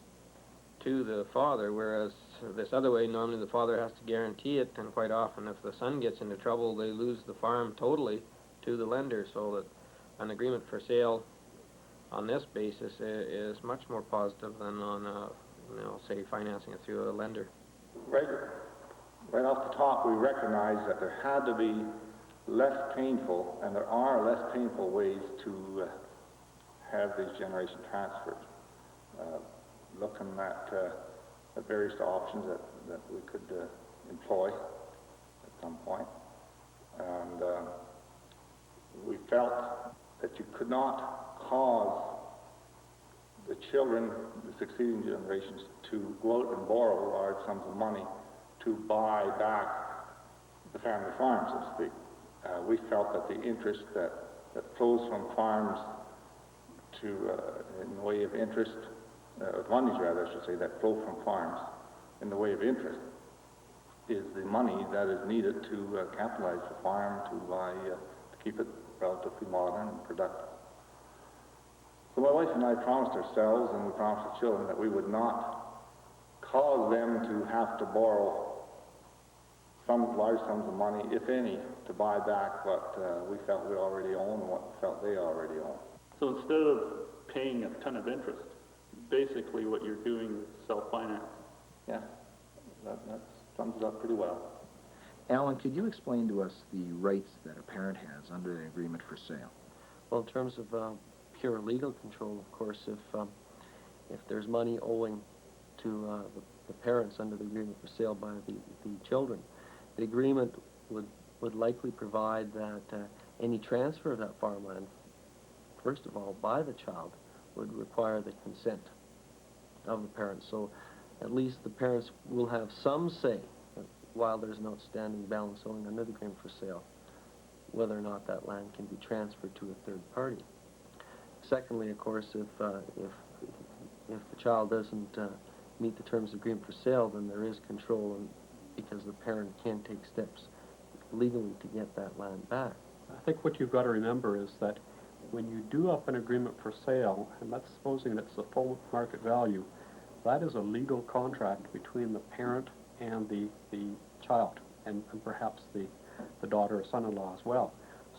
father, whereas this other way, normally the father has to guarantee it, and quite often if the son gets into trouble, they lose the farm totally to the lender, so that an agreement for sale on this basis is much more positive than on, say, financing it through a lender. Right off the top, we recognize that there had to be less painful, and there are less painful ways to have these generation transfers. Looking at various options that we could employ at some point. And we felt that you could not cause the children, the succeeding generations, to go out and borrow large sums of money to buy back the family farm, so to speak. We felt that the interest that flows from farms to, in the way of interest, monies rather, I should say, that flow from farms in the way of interest is the money that is needed to capitalize the farm, to keep it relatively modern and productive. So my wife and I promised ourselves, and we promised the children, that we would not cause them to have to borrow some large sums of money, if any, to buy back what we felt we already own and what we felt they already own. So instead of paying a ton of interest, basically what you're doing is self-finance. Yeah, that sums it up pretty well. Alan, could you explain to us the rights that a parent has under the agreement for sale? Well, in terms of pure legal control, of course, if there's money owing to the parents under the agreement for sale by the children, the agreement would likely provide that any transfer of that farmland, first of all, by the child, would require the consent of the parents. So at least the parents will have some say while there's an outstanding balance owing under the agreement for sale, whether or not that land can be transferred to a third party. Secondly, of course, if the child doesn't meet the terms of the agreement for sale, then there is control, because the parent can take steps legally to get that land back. I think what you've got to remember is that when you do up an agreement for sale, and that's supposing it's the full market value, that is a legal contract between the parent and the child, and perhaps the daughter or son-in-law as well,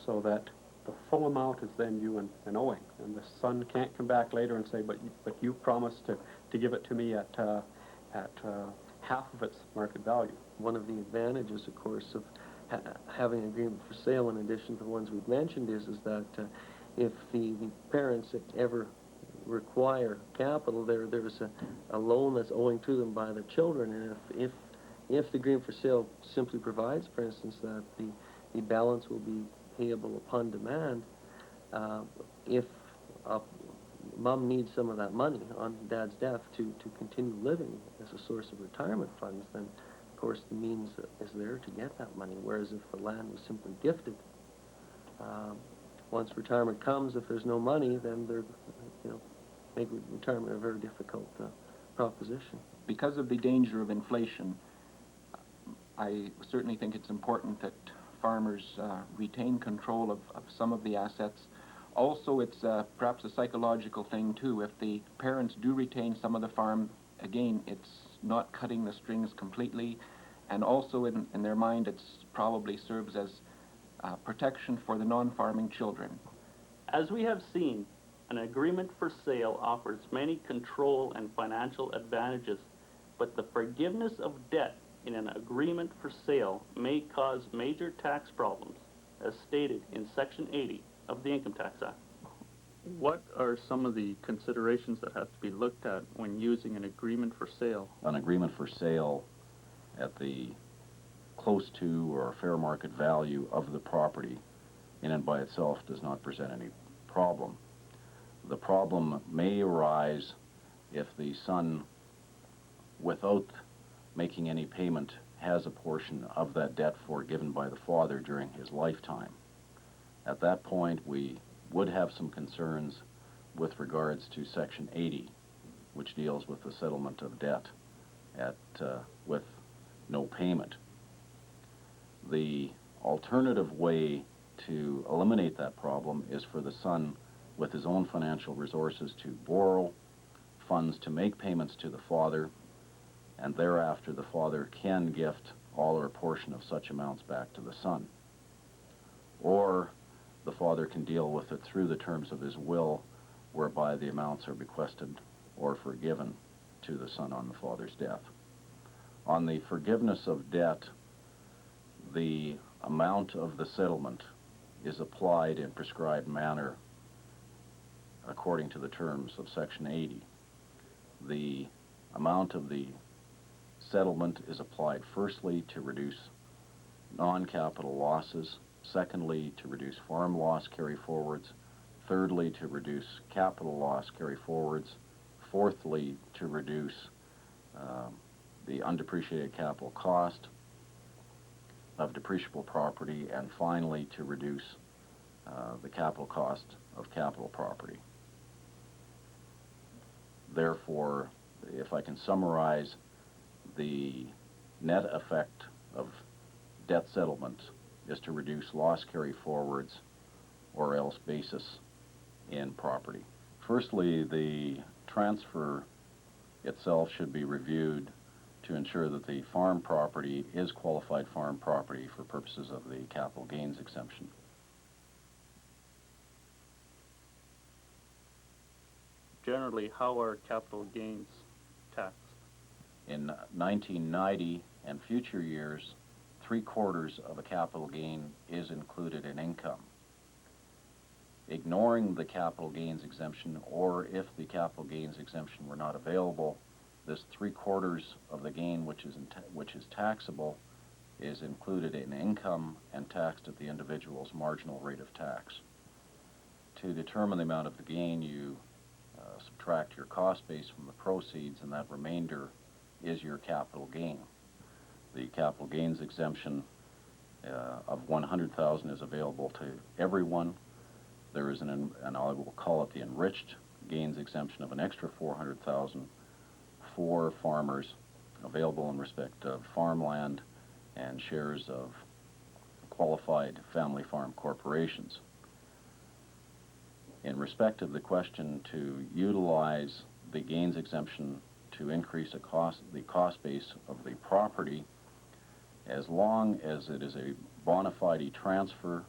so that the full amount is then due and owing, and the son can't come back later and say, but you promised to give it to me at half of its market value. One of the advantages, of course, of having an agreement for sale, in addition to the ones we've mentioned, is that if the parents ever require capital, there's a loan that's owing to them by the children, and if the agreement for sale simply provides, for instance, that the balance will be payable upon demand, if mom needs some of that money on dad's death to continue living as a source of retirement funds, then of course the means is there to get that money. Whereas if the land was simply gifted, once retirement comes, if there's no money, then they're, make retirement a very difficult proposition. Because of the danger of inflation, I certainly think it's important that farmers retain control of some of the assets. Also, it's perhaps a psychological thing too. If the parents do retain some of the farm, again, it's not cutting the strings completely, and also in their mind it probably serves as protection for the non-farming children. As we have seen, an agreement for sale offers many control and financial advantages, but the forgiveness of debt in an agreement for sale may cause major tax problems, as stated in Section 80 of the Income Tax Act. What are some of the considerations that have to be looked at when using an agreement for sale? An agreement for sale at the close to or fair market value of the property in and by itself does not present any problem. The problem may arise if the son, without making any payment, has a portion of that debt forgiven by the father during his lifetime. At that point, we would have some concerns with regards to Section 80, which deals with the settlement of debt with no payment. The alternative way to eliminate that problem is for the son, with his own financial resources, to borrow funds to make payments to the father, and thereafter the father can gift all or a portion of such amounts back to the son. Or the father can deal with it through the terms of his will, whereby the amounts are bequested or forgiven to the son on the father's death. On the forgiveness of debt, the amount of the settlement is applied in prescribed manner according to the terms of Section 80. The amount of the settlement is applied firstly to reduce non-capital losses, secondly to reduce farm loss carry-forwards, thirdly to reduce capital loss carry-forwards, fourthly to reduce the undepreciated capital cost of depreciable property, and finally to reduce the capital cost of capital property. Therefore, if I can summarize, the net effect of debt settlement is to reduce loss carry-forwards or else basis in property. Firstly, the transfer itself should be reviewed to ensure that the farm property is qualified farm property for purposes of the capital gains exemption. Generally, how are capital gains taxed? In 1990 and future years, 3/4 of a capital gain is included in income. Ignoring the capital gains exemption, or if the capital gains exemption were not available, this 3/4 of the gain which is taxable is included in income and taxed at the individual's marginal rate of tax. To determine the amount of the gain, you subtract your cost base from the proceeds, and that remainder is your capital gain. The capital gains exemption of $100,000 is available to everyone. There is and I will call it the enriched gains exemption of an extra $400,000 for farmers, available in respect of farmland and shares of qualified family farm corporations. In respect of the question to utilize the gains exemption to increase the cost base of the property, as long as it is a bona fide transfer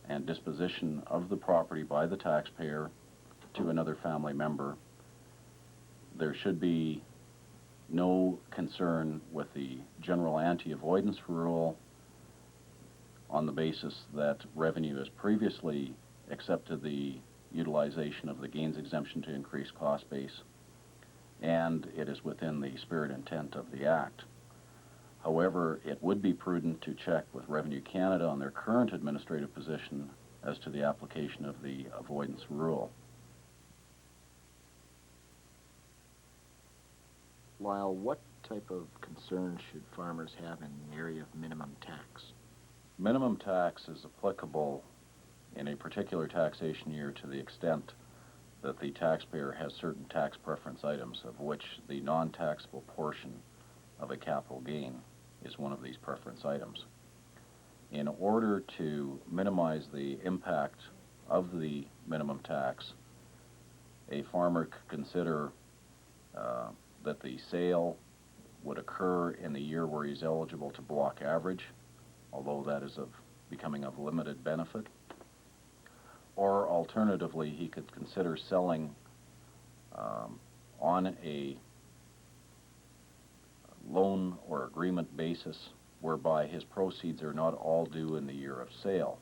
and disposition of the property by the taxpayer to another family member, there should be no concern with the general anti-avoidance rule on the basis that revenue has previously accepted the utilization of the gains exemption to increase cost base, and it is within the spirit and intent of the Act. However, it would be prudent to check with Revenue Canada on their current administrative position as to the application of the avoidance rule. Lyle, what type of concerns should farmers have in the area of minimum tax? Minimum tax is applicable in a particular taxation year to the extent that the taxpayer has certain tax preference items, of which the non-taxable portion of a capital gain is one of these preference items. In order to minimize the impact of the minimum tax, a farmer could consider that the sale would occur in the year where he's eligible to block average, although that is becoming of limited benefit. Or alternatively, he could consider selling on a loan or agreement basis whereby his proceeds are not all due in the year of sale.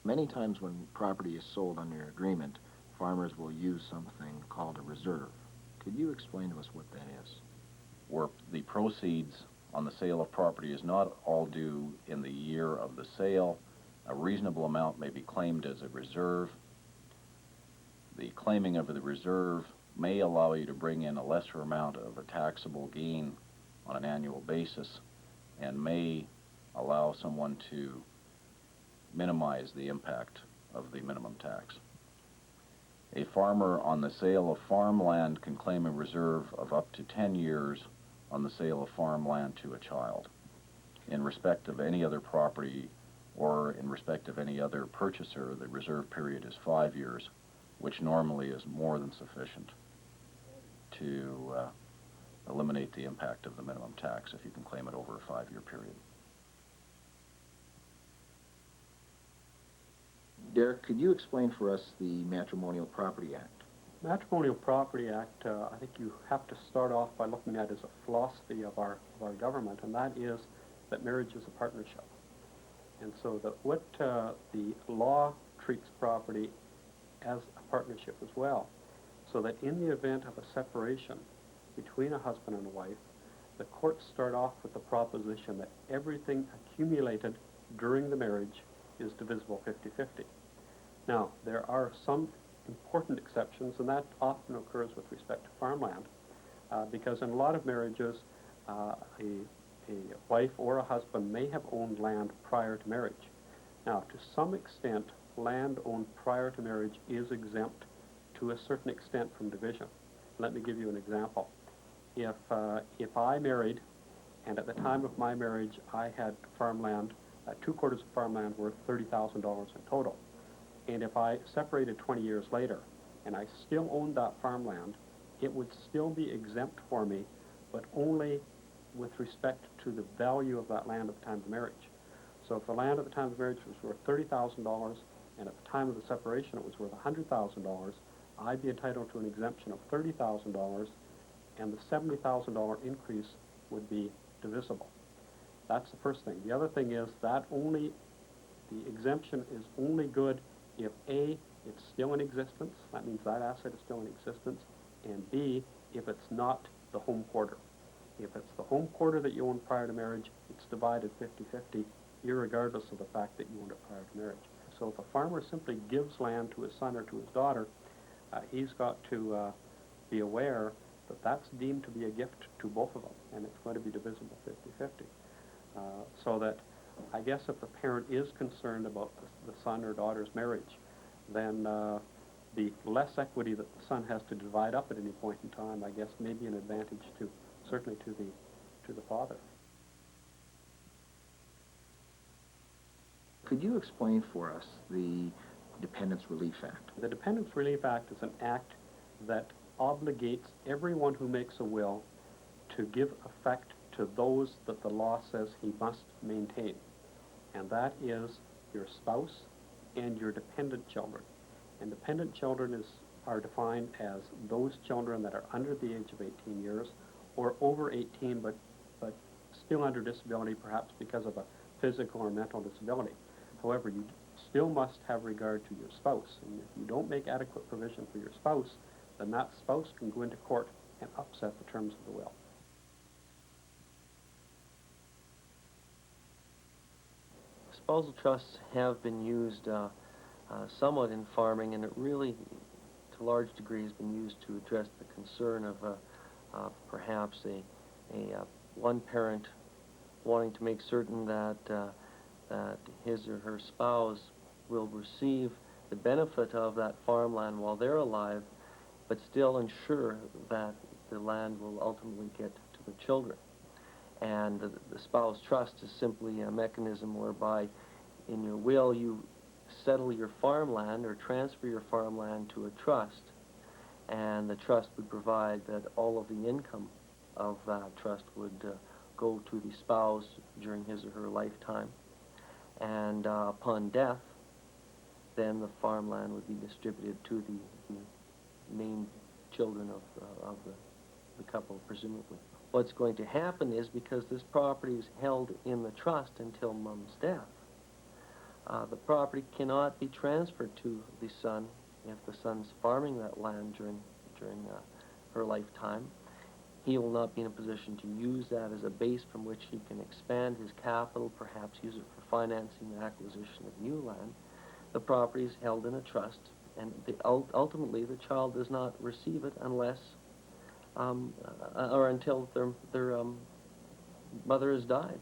Many times when property is sold under agreement, farmers will use something called a reserve. Could you explain to us what that is? Where the proceeds on the sale of property is not all due in the year of the sale, a reasonable amount may be claimed as a reserve. The claiming of the reserve may allow you to bring in a lesser amount of a taxable gain on an annual basis and may allow someone to minimize the impact of the minimum tax. A farmer on the sale of farmland can claim a reserve of up to 10 years on the sale of farmland to a child. In respect of any other property or in respect of any other purchaser, the reserve period is 5 years, which normally is more than sufficient to eliminate the impact of the minimum tax if you can claim it over a 5-year period. Derek, could you explain for us the Matrimonial Property Act? Matrimonial Property Act, I think you have to start off by looking at it as a philosophy of our government, and that is that marriage is a partnership. And so that what the law treats property as a partnership as well, so that in the event of a separation between a husband and a wife, the courts start off with the proposition that everything accumulated during the marriage is divisible 50-50. Now, there are some important exceptions, and that often occurs with respect to farmland, because in a lot of marriages, a wife or a husband may have owned land prior to marriage. Now, to some extent, land owned prior to marriage is exempt to a certain extent from division. Let me give you an example. If I married, and at the time of my marriage, I had farmland, 2 quarters of farmland worth $30,000 in total. And if I separated 20 years later, and I still owned that farmland, it would still be exempt for me, but only with respect to the value of that land at the time of the marriage. So if the land at the time of the marriage was worth $30,000, and at the time of the separation it was worth $100,000, I'd be entitled to an exemption of $30,000, and the $70,000 increase would be divisible. That's the first thing. The other thing is that the exemption is only good if A, it's still in existence, that means that asset is still in existence, and B, if it's not the home quarter. If it's the home quarter that you owned prior to marriage, it's divided 50-50, irregardless of the fact that you owned it prior to marriage. So if a farmer simply gives land to his son or to his daughter, he's got to be aware that that's deemed to be a gift to both of them, and it's going to be divisible 50-50. So that I guess if the parent is concerned about the son or daughter's marriage, then the less equity that the son has to divide up at any point in time, I guess, may be an advantage certainly to the father. Could you explain for us the Dependents Relief Act? The Dependents Relief Act is an act that obligates everyone who makes a will to give effect to those that the law says he must maintain. And that is your spouse and your dependent children. And dependent children are defined as those children that are under the age of 18 years or over 18 but still under disability, perhaps because of a physical or mental disability. However, you still must have regard to your spouse, and if you don't make adequate provision for your spouse, then that spouse can go into court and upset the terms of the will. Spousal trusts have been used somewhat in farming, and it really, to large degree, has been used to address the concern of perhaps one parent wanting to make certain that that his or her spouse will receive the benefit of that farmland while they're alive, but still ensure that the land will ultimately get to the children. And the spouse trust is simply a mechanism whereby in your will you settle your farmland or transfer your farmland to a trust, and the trust would provide that all of the income of that trust would go to the spouse during his or her lifetime. And upon death, then the farmland would be distributed to the named children of the couple, presumably. What's going to happen is, because this property is held in the trust until Mom's death, the property cannot be transferred to the son if the son's farming that land during her lifetime. He will not be in a position to use that as a base from which he can expand his capital, perhaps use it for financing the acquisition of new land. The property is held in a trust, and ultimately the child does not receive it unless or until their mother has died.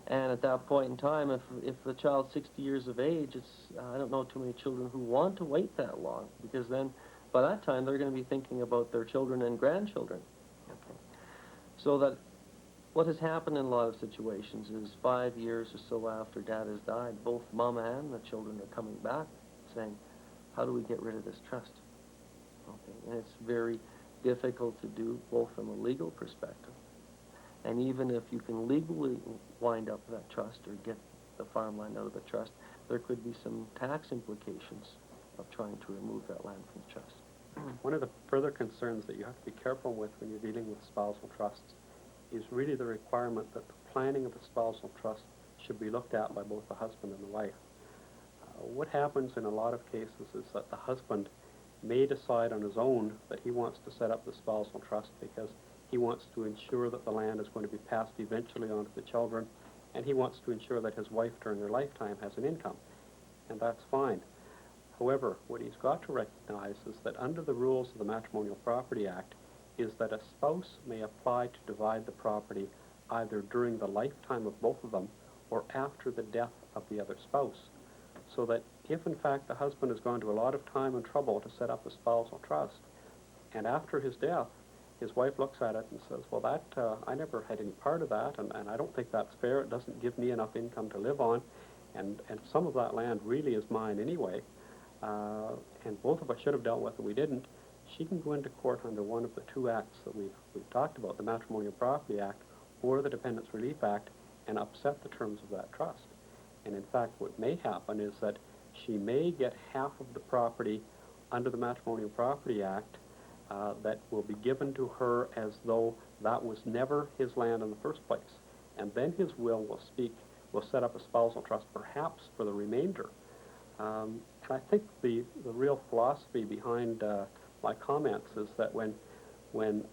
And at that point in time, if the child's 60 years of age, I don't know too many children who want to wait that long, because then by that time they're going to be thinking about their children and grandchildren. Okay. So that what has happened in a lot of situations is 5 years or so after Dad has died, both Mom and the children are coming back saying, how do we get rid of this trust? Okay. And it's very difficult to do, both from a legal perspective, and even if you can legally wind up that trust or get the farmland out of the trust, there could be some tax implications of trying to remove that land from the trust. One of the further concerns that you have to be careful with when you're dealing with spousal trusts is really the requirement that the planning of the spousal trust should be looked at by both the husband and the wife. What happens in a lot of cases is that the husband may decide on his own that he wants to set up the spousal trust because he wants to ensure that the land is going to be passed eventually on to the children, and he wants to ensure that his wife during her lifetime has an income, and that's fine. However, what he's got to recognize is that under the rules of the Matrimonial Property Act is that a spouse may apply to divide the property either during the lifetime of both of them or after the death of the other spouse. So that if in fact the husband has gone to a lot of time and trouble to set up a spousal trust, and after his death his wife looks at it and says, well, that I never had any part of that, and I don't think that's fair, it doesn't give me enough income to live on, and some of that land really is mine anyway, and both of us should have dealt with it, we didn't, she can go into court under one of the two acts that we've talked about, the Matrimonial Property Act or the Dependents Relief Act, and upset the terms of that trust. And in fact, what may happen is that she may get half of the property under the Matrimonial Property Act that will be given to her as though that was never his land in the first place. And then his will set up a spousal trust perhaps for the remainder. And I think the real philosophy behind my comments is that when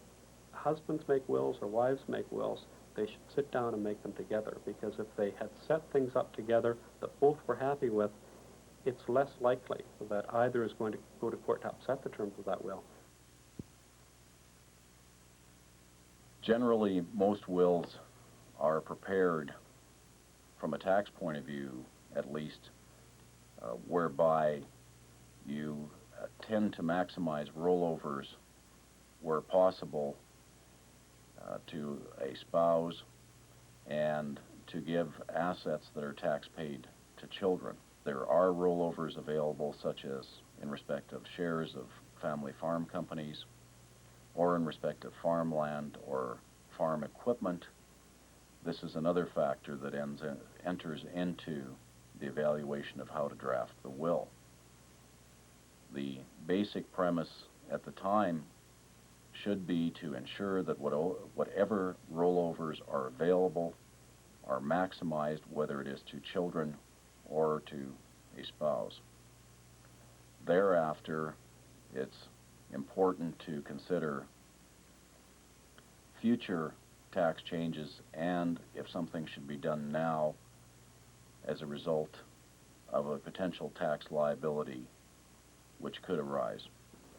husbands make wills or wives make wills, they should sit down and make them together, because if they had set things up together that both were happy with, it's less likely that either is going to go to court to upset the terms of that will. Generally, most wills are prepared from a tax point of view, at least, whereby you tend to maximize rollovers where possible to a spouse and to give assets that are tax paid to children. There are rollovers available, such as in respect of shares of family farm companies, or in respect of farmland or farm equipment. This is another factor that enters into the evaluation of how to draft the will. The basic premise at the time should be to ensure that whatever rollovers are available are maximized, whether it is to children or to a spouse. Thereafter, it's important to consider future tax changes and if something should be done now as a result of a potential tax liability which could arise.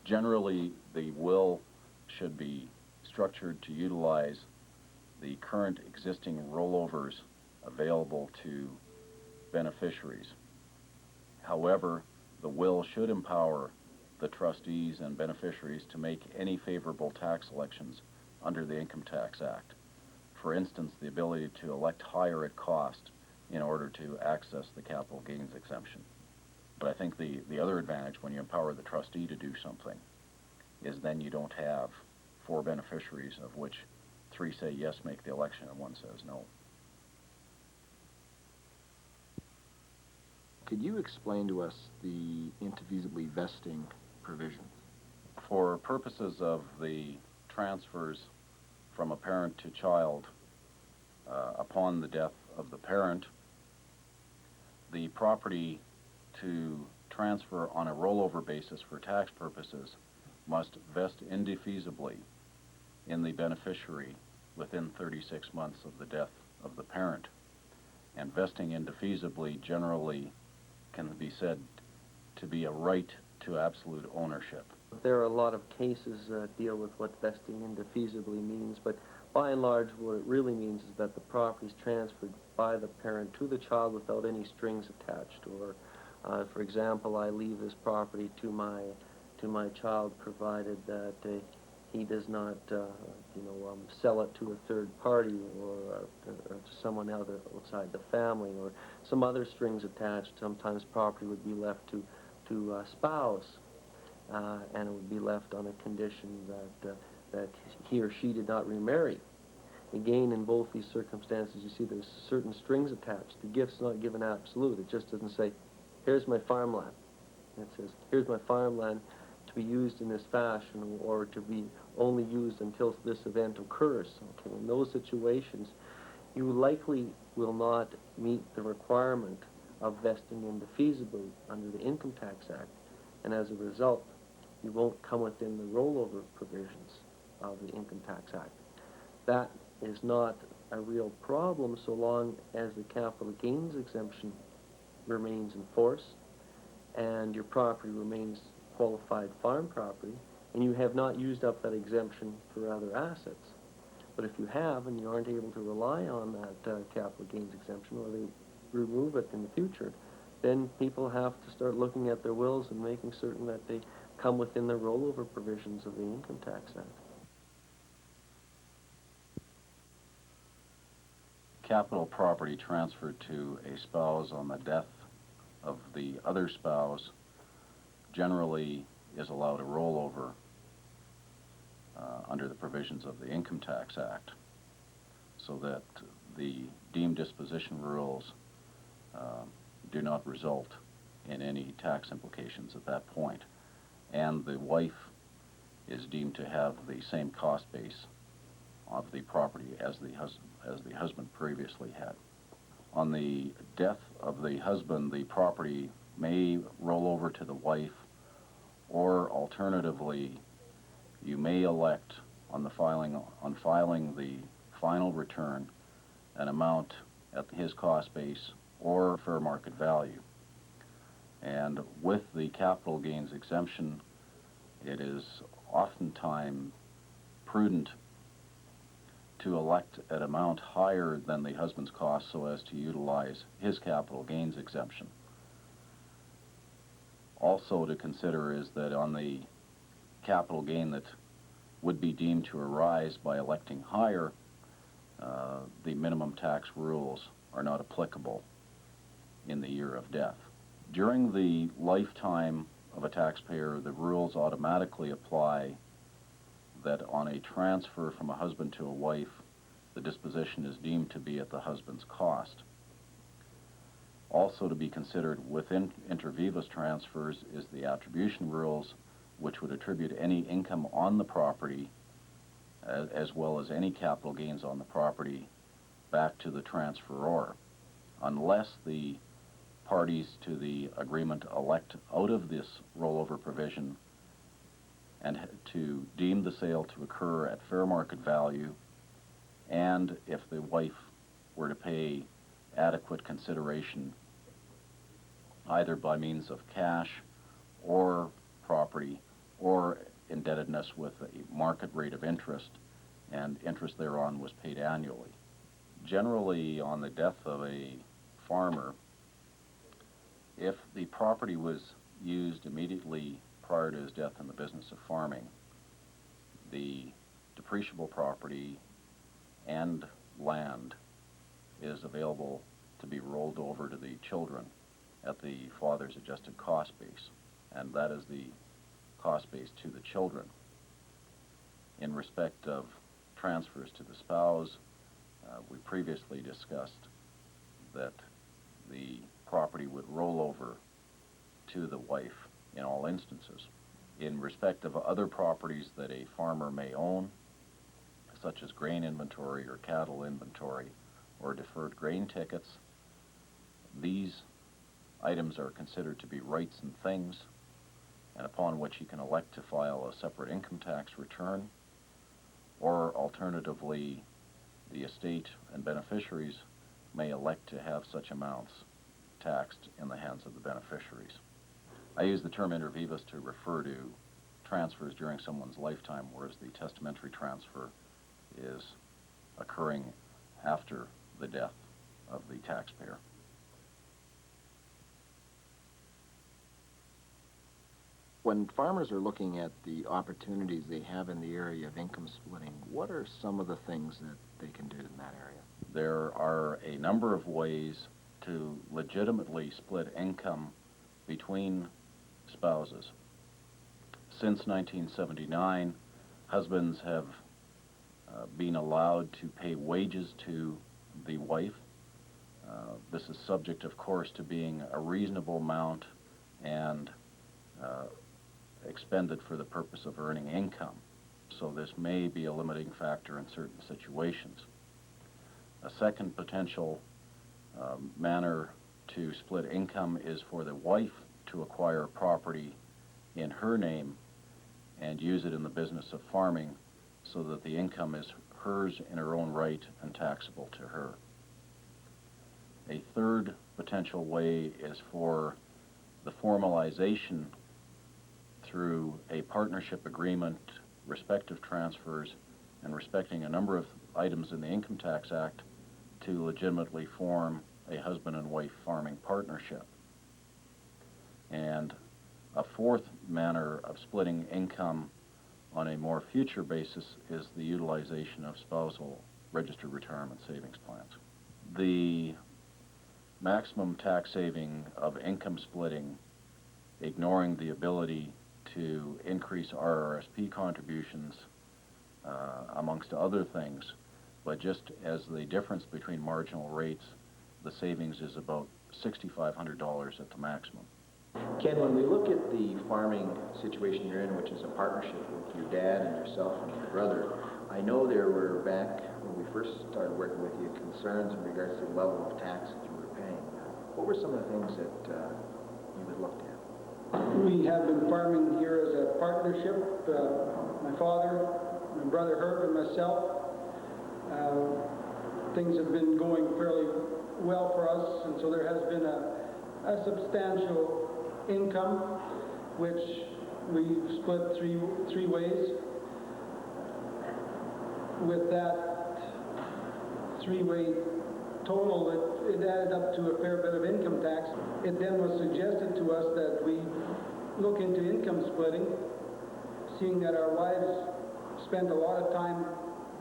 Generally, the will should be structured to utilize the current existing rollovers available to beneficiaries. However, the will should empower the trustees and beneficiaries to make any favorable tax elections under the Income Tax Act. For instance, the ability to elect higher at cost in order to access the capital gains exemption. But I think the other advantage when you empower the trustee to do something is then you don't have 4 beneficiaries, of which 3 say yes, make the election, and 1 says no. Could you explain to us the invisibly vesting provision? For purposes of the transfers from a parent to child upon the death of the parent, the property to transfer on a rollover basis for tax purposes must vest indefeasibly in the beneficiary within 36 months of the death of the parent. And vesting indefeasibly generally can be said to be a right to absolute ownership. There are a lot of cases that deal with what vesting indefeasibly means, but by and large what it really means is that the property is transferred by the parent to the child without any strings attached. Or, for example, I leave this property to my child provided that he does not, sell it to a third party or to someone else outside the family, or some other strings attached. Sometimes property would be left to a spouse, and it would be left on a condition that he or she did not remarry. Again, in both these circumstances, you see there's certain strings attached. The gift's not given absolute. It just doesn't say, here's my farmland. It says, here's my farmland to be used in this fashion, or to be only used until this event occurs. Okay, in those situations, you likely will not meet the requirement of vesting indefeasibly under the Income Tax Act, and as a result, you won't come within the rollover provisions of the Income Tax Act. That is not a real problem so long as the capital gains exemption remains in force and your property remains qualified farm property, and you have not used up that exemption for other assets. But if you have and you aren't able to rely on that capital gains exemption, or they remove it in the future, then people have to start looking at their wills and making certain that they come within the rollover provisions of the Income Tax Act. Capital property transferred to a spouse on the death of the other spouse generally is allowed a rollover under the provisions of the Income Tax Act, so that the deemed disposition rules do not result in any tax implications at that point, and the wife is deemed to have the same cost base of the property as the husband previously had. On the death of the husband, the property may roll over to the wife, or alternatively, you may elect on filing the final return an amount at his cost base or fair market value. And with the capital gains exemption, it is oftentimes prudent to elect an amount higher than the husband's cost so as to utilize his capital gains exemption. Also to consider is that on the capital gain that would be deemed to arise by electing higher, the minimum tax rules are not applicable in the year of death. During the lifetime of a taxpayer, the rules automatically apply that on a transfer from a husband to a wife, the disposition is deemed to be at the husband's cost. Also to be considered within inter vivos transfers is the attribution rules, which would attribute any income on the property as well as any capital gains on the property back to the transferor, unless the parties to the agreement elect out of this rollover provision and to deem the sale to occur at fair market value, and if the wife were to pay adequate consideration either by means of cash or property or indebtedness with a market rate of interest, and interest thereon was paid annually. Generally, on the death of a farmer, if the property was used immediately prior to his death in the business of farming, the depreciable property and land is available to be rolled over to the children at the father's adjusted cost base, and that is the cost base to the children. In respect of transfers to the spouse, we previously discussed that the property would roll over to the wife in all instances. In respect of other properties that a farmer may own, such as grain inventory or cattle inventory or deferred grain tickets, these items are considered to be rights and things, and upon which he can elect to file a separate income tax return, or alternatively, the estate and beneficiaries may elect to have such amounts taxed in the hands of the beneficiaries. I use the term inter vivos to refer to transfers during someone's lifetime, whereas the testamentary transfer is occurring after the death of the taxpayer. When farmers are looking at the opportunities they have in the area of income splitting, what are some of the things that they can do in that area? There are a number of ways to legitimately split income between spouses. Since 1979, husbands have been allowed to pay wages to the wife. This is subject, of course, to being a reasonable amount and expended for the purpose of earning income. So this may be a limiting factor in certain situations. A second potential manner to split income is for the wife to acquire property in her name and use it in the business of farming so that the income is hers in her own right and taxable to her. A third potential way is for the formalization through a partnership agreement, respective transfers, and respecting a number of items in the Income Tax Act to legitimately form a husband and wife farming partnership. And a fourth manner of splitting income on a more future basis is the utilization of spousal registered retirement savings plans. The maximum tax saving of income splitting, ignoring the ability to increase RRSP contributions, amongst other things, but just as the difference between marginal rates, the savings is about $6,500 at the maximum. Ken, when we look at the farming situation you're in, which is a partnership with your dad and yourself and your brother, I know there were, back when we first started working with you, concerns in regards to the level of tax that you were paying. What were some of the things that you had looked at? We have been farming here as a partnership, my father, my brother Herb, and myself. Things have been going fairly well for us, and so there has been a substantial income, which we've split three ways. With that three-way total, it added up to a fair bit of income tax. It then was suggested to us that we look into income splitting, seeing that our wives spend a lot of time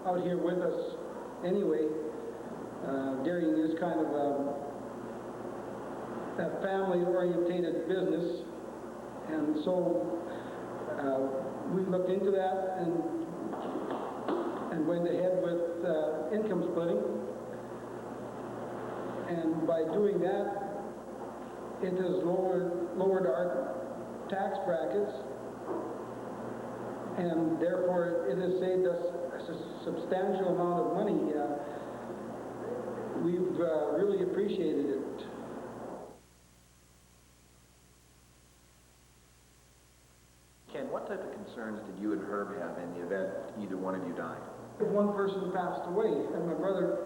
out here with us anyway. Dairying is kind of a family-orientated business, and so we looked into that and went ahead with income splitting. And by doing that, it has lowered our tax brackets, and therefore it has saved us a substantial amount of money. we've really appreciated it. Ken, what type of concerns did you and Herb have in the event either one of you died? If one person passed away, and my brother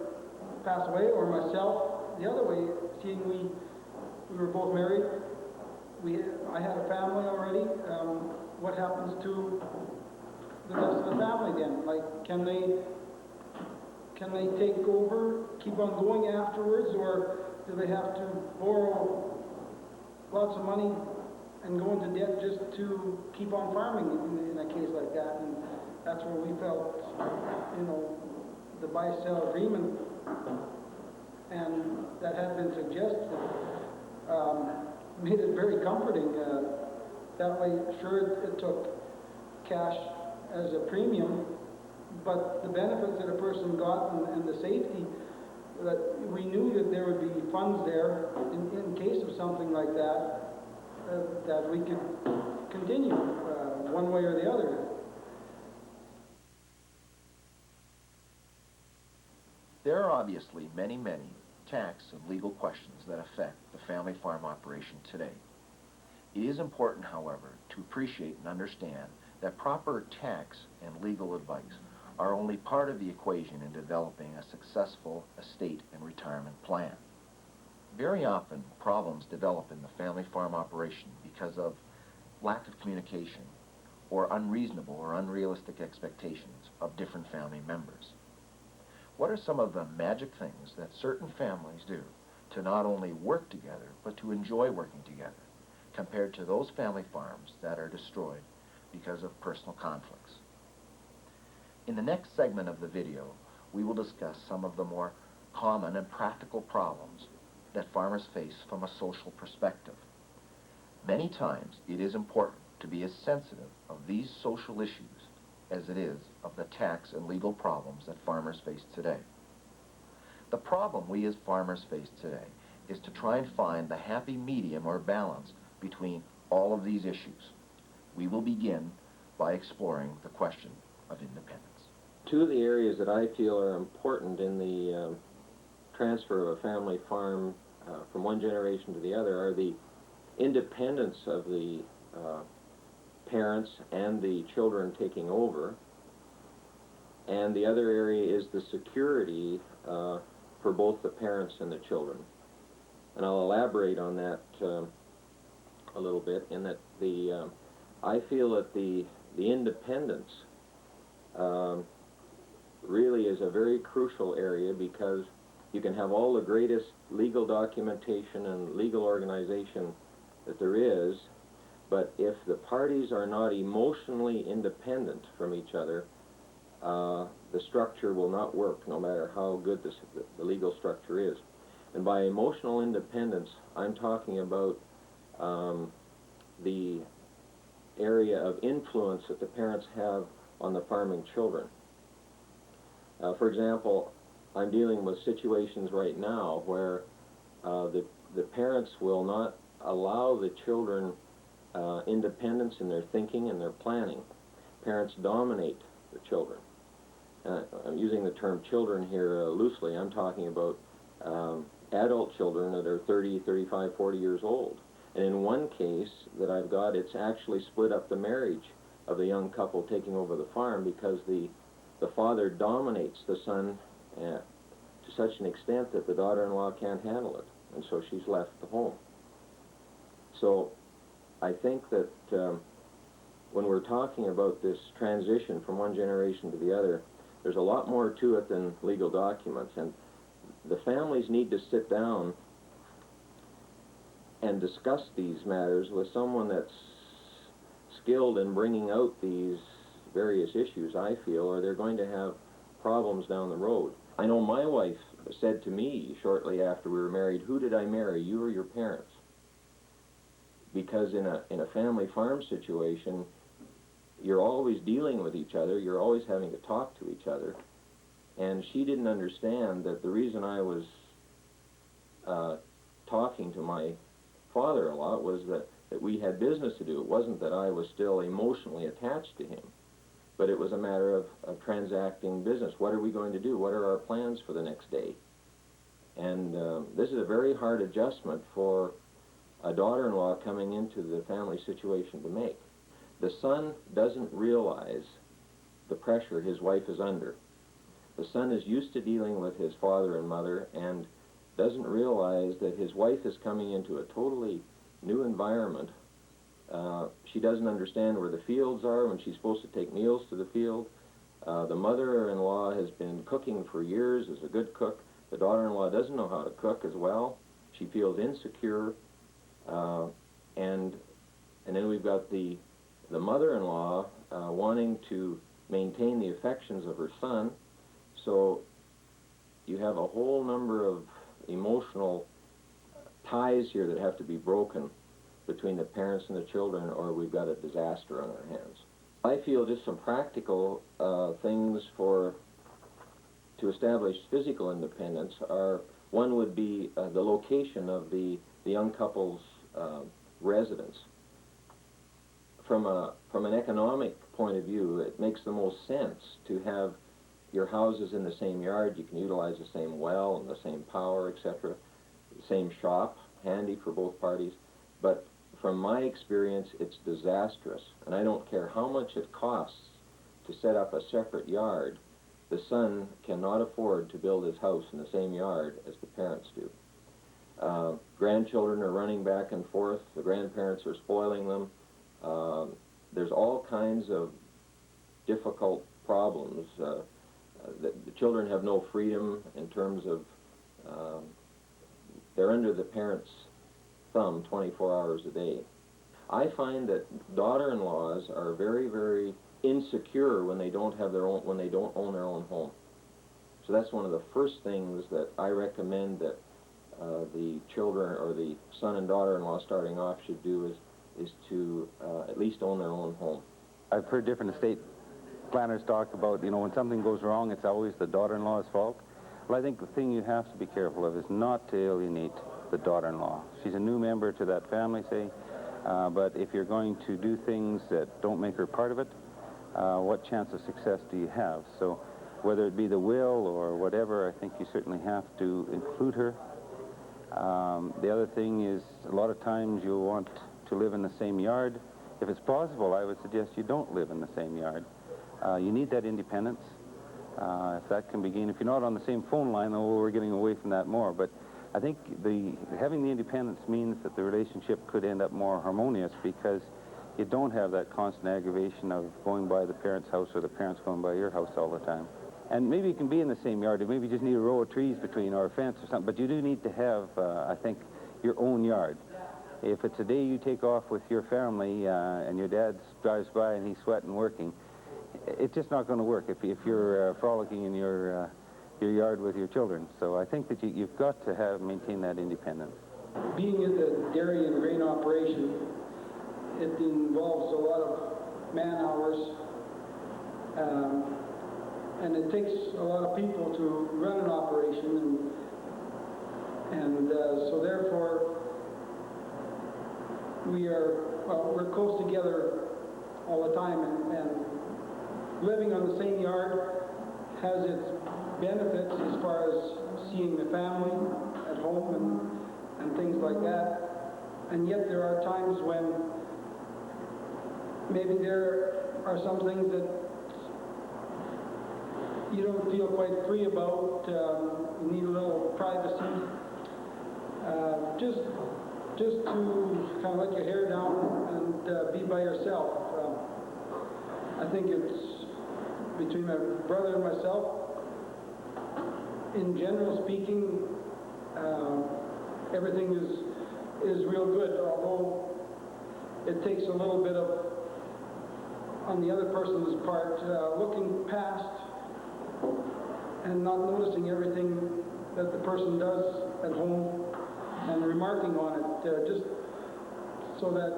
passed away, or myself, the other way, seeing we were both married, I had a family already, what happens to the rest of the family then? Like, can they take over, keep on going afterwards, or do they have to borrow lots of money and go into debt just to keep on farming in a case like that? And that's where we felt, you know, the buy-sell agreement, and that had been suggested, made it very comforting. That way, sure, it took cash as a premium, but the benefits that a person got and the safety, that we knew that there would be funds there in case of something like that, that we could continue one way or the other. There are obviously many, many tax and legal questions that affect the family farm operation today. It is important, however, to appreciate and understand that proper tax and legal advice are only part of the equation in developing a successful estate and retirement plan. Very often, problems develop in the family farm operation because of lack of communication or unreasonable or unrealistic expectations of different family members. What are some of the magic things that certain families do to not only work together, but to enjoy working together, compared to those family farms that are destroyed because of personal conflicts? In the next segment of the video, we will discuss some of the more common and practical problems that farmers face from a social perspective. Many times, it is important to be as sensitive of these social issues as it is of the tax and legal problems that farmers face today. The problem we as farmers face today is to try and find the happy medium or balance between all of these issues. We will begin by exploring the question of independence. Two of the areas that I feel are important in the transfer of a family farm from one generation to the other are the independence of the parents and the children taking over, and the other area is the security for both the parents and the children. And I'll elaborate on that a little bit, in that I feel that the independence really is a very crucial area, because you can have all the greatest legal documentation and legal organization that there is, but if the parties are not emotionally independent from each other, the structure will not work, no matter how good the legal structure is. And by emotional independence, I'm talking about the area of influence that the parents have on the farming children. For example, I'm dealing with situations right now where the parents will not allow the children independence in their thinking and their planning. Parents dominate the children. I'm using the term children here loosely. I'm talking about adult children that are 30, 35, 40 years old. And in one case that I've got, it's actually split up the marriage of the young couple taking over the farm, because the father dominates the son to such an extent that the daughter-in-law can't handle it, and so she's left the home. So I think that when we're talking about this transition from one generation to the other, there's a lot more to it than legal documents, and the families need to sit down and discuss these matters with someone that's skilled in bringing out these various issues, I feel, or they're going to have problems down the road. I know my wife said to me shortly after we were married, "Who did I marry, you or your parents?" Because in a family farm situation, you're always dealing with each other, you're always having to talk to each other, and she didn't understand that the reason I was talking to my father a lot was that we had business to do. It wasn't that I was still emotionally attached to him, but it was a matter of transacting business. What are we going to do? What are our plans for the next day? And this is a very hard adjustment for a daughter-in-law coming into the family situation to make. The son doesn't realize the pressure his wife is under. The son is used to dealing with his father and mother and doesn't realize that his wife is coming into a totally new environment. She doesn't understand where the fields are when she's supposed to take meals to the field. The mother-in-law has been cooking for years, is a good cook. The daughter-in-law doesn't know how to cook as well. She feels insecure. And then we've got the mother-in-law wanting to maintain the affections of her son. So you have a whole number of emotional ties here that have to be broken between the parents and the children, or we've got a disaster on our hands. I feel just some practical things to establish physical independence are, one would be the location of the young couple's residence. From an economic point of view, it makes the most sense to have your houses in the same yard. You can utilize the same well and the same power, etc. The same shop, handy for both parties. But from my experience, it's disastrous. And I don't care how much it costs to set up a separate yard. The son cannot afford to build his house in the same yard as the parents do. Grandchildren are running back and forth. The grandparents are spoiling them. There's all kinds of difficult problems. The children have no freedom in terms of they're under the parents' thumb 24 hours a day. I find that daughter-in-laws are very, very insecure when they don't own their own home. So that's one of the first things that I recommend that the children or the son and daughter-in-law starting off should do is to at least own their own home. I've heard different estate planners talk about, when something goes wrong, it's always the daughter-in-law's fault. Well, I think the thing you have to be careful of is not to alienate the daughter-in-law. She's a new member to that family, say, but if you're going to do things that don't make her part of it, what chance of success do you have? So whether it be the will or whatever, I think you certainly have to include her. The other thing is, a lot of times you'll want to live in the same yard. If it's possible, I would suggest you don't live in the same yard. You need that independence. If that can be gained, if you're not on the same phone line, though, we're getting away from that more. But I think having the independence means that the relationship could end up more harmonious because you don't have that constant aggravation of going by the parents' house or the parents going by your house all the time. And maybe you can be in the same yard, or maybe you just need a row of trees between or a fence or something, but you do need to have, I think, your own yard. If it's a day you take off with your family and your dad drives by and he's sweating working, it's just not going to work if you're frolicking in your yard with your children. So I think that you've got to maintain that independence. Being in the dairy and grain operation, it involves a lot of man hours, and it takes a lot of people to run an operation, and so therefore we're close together all the time, and living on the same yard has its benefits as far as seeing the family at home and things like that. And yet there are times when maybe there are some things that you don't feel quite free about. You need a little privacy. Just to kind of let your hair down and be by yourself. I think it's between my brother and myself. In general speaking, everything is real good, although it takes a little bit of, on the other person's part, looking past and not noticing everything that the person does at home and remarking on it, just so that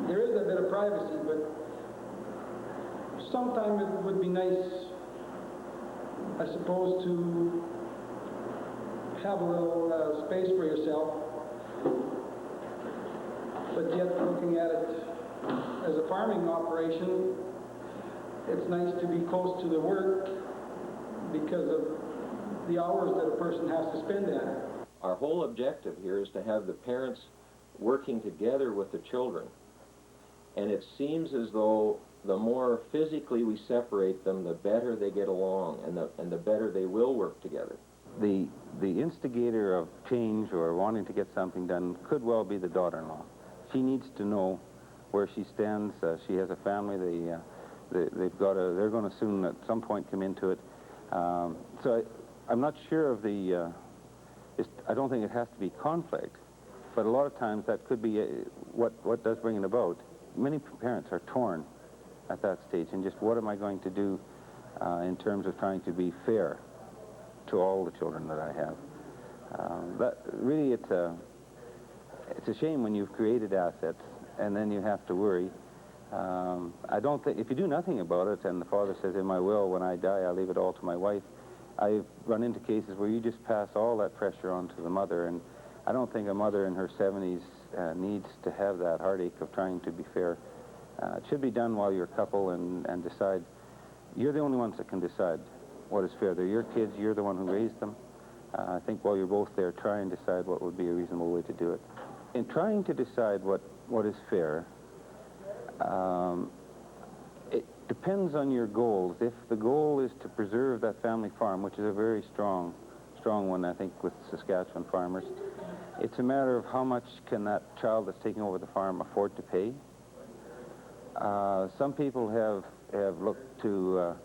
there is a bit of privacy. But sometime it would be nice, I suppose, to have a little space for yourself, but yet looking at it as a farming operation, it's nice to be close to the work because of the hours that a person has to spend at it. Our whole objective here is to have the parents working together with the children. And it seems as though the more physically we separate them, the better they get along, and the better they will work together. The instigator of change or wanting to get something done could well be the daughter-in-law. She needs to know where she stands. She has a family. They're going to soon at some point come into it. So I'm not sure of the. I don't think it has to be conflict, but a lot of times that could be what does bring it about. Many parents are torn at that stage, and just what am I going to do in terms of trying to be fair to all the children that I have. But really, it's a shame when you've created assets and then you have to worry. I don't think, if you do nothing about it and the father says, in my will, when I die, I'll leave it all to my wife, I've run into cases where you just pass all that pressure on to the mother, and I don't think a mother in her 70s needs to have that heartache of trying to be fair. It should be done while you're a couple and decide. You're the only ones that can decide what is fair. They're your kids, you're the one who raised them. I think while you're both there, try and decide what would be a reasonable way to do it. In trying to decide what is fair, it depends on your goals. If the goal is to preserve that family farm, which is a very strong one, I think, with Saskatchewan farmers, it's a matter of how much can that child that's taking over the farm afford to pay. Some people have looked to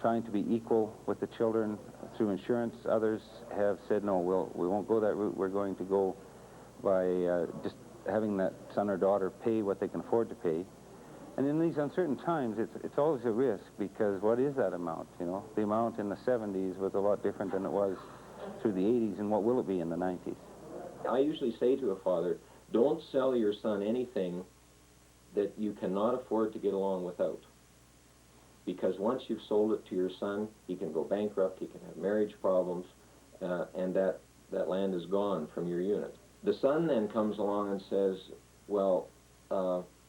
trying to be equal with the children through insurance. Others have said, no, we won't go that route. We're going to go by just having that son or daughter pay what they can afford to pay. And in these uncertain times, it's always a risk, because what is that amount, you know? The amount in the 70s was a lot different than it was through the 80s, and what will it be in the 90s? I usually say to a father, don't sell your son anything that you cannot afford to get along without. Because once you've sold it to your son, he can go bankrupt, he can have marriage problems, and that land is gone from your unit. The son then comes along and says, well,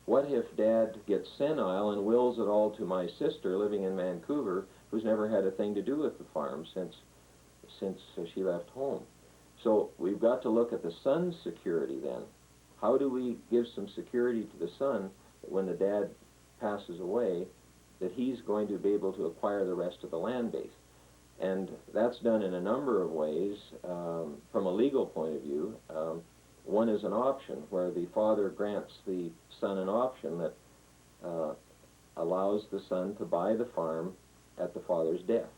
what if Dad gets senile and wills it all to my sister living in Vancouver, who's never had a thing to do with the farm since she left home? So we've got to look at the son's security then. How do we give some security to the son that when the dad passes away, that he's going to be able to acquire the rest of the land base? And that's done in a number of ways. From a legal point of view, one is an option where the father grants the son an option that allows the son to buy the farm at the father's death.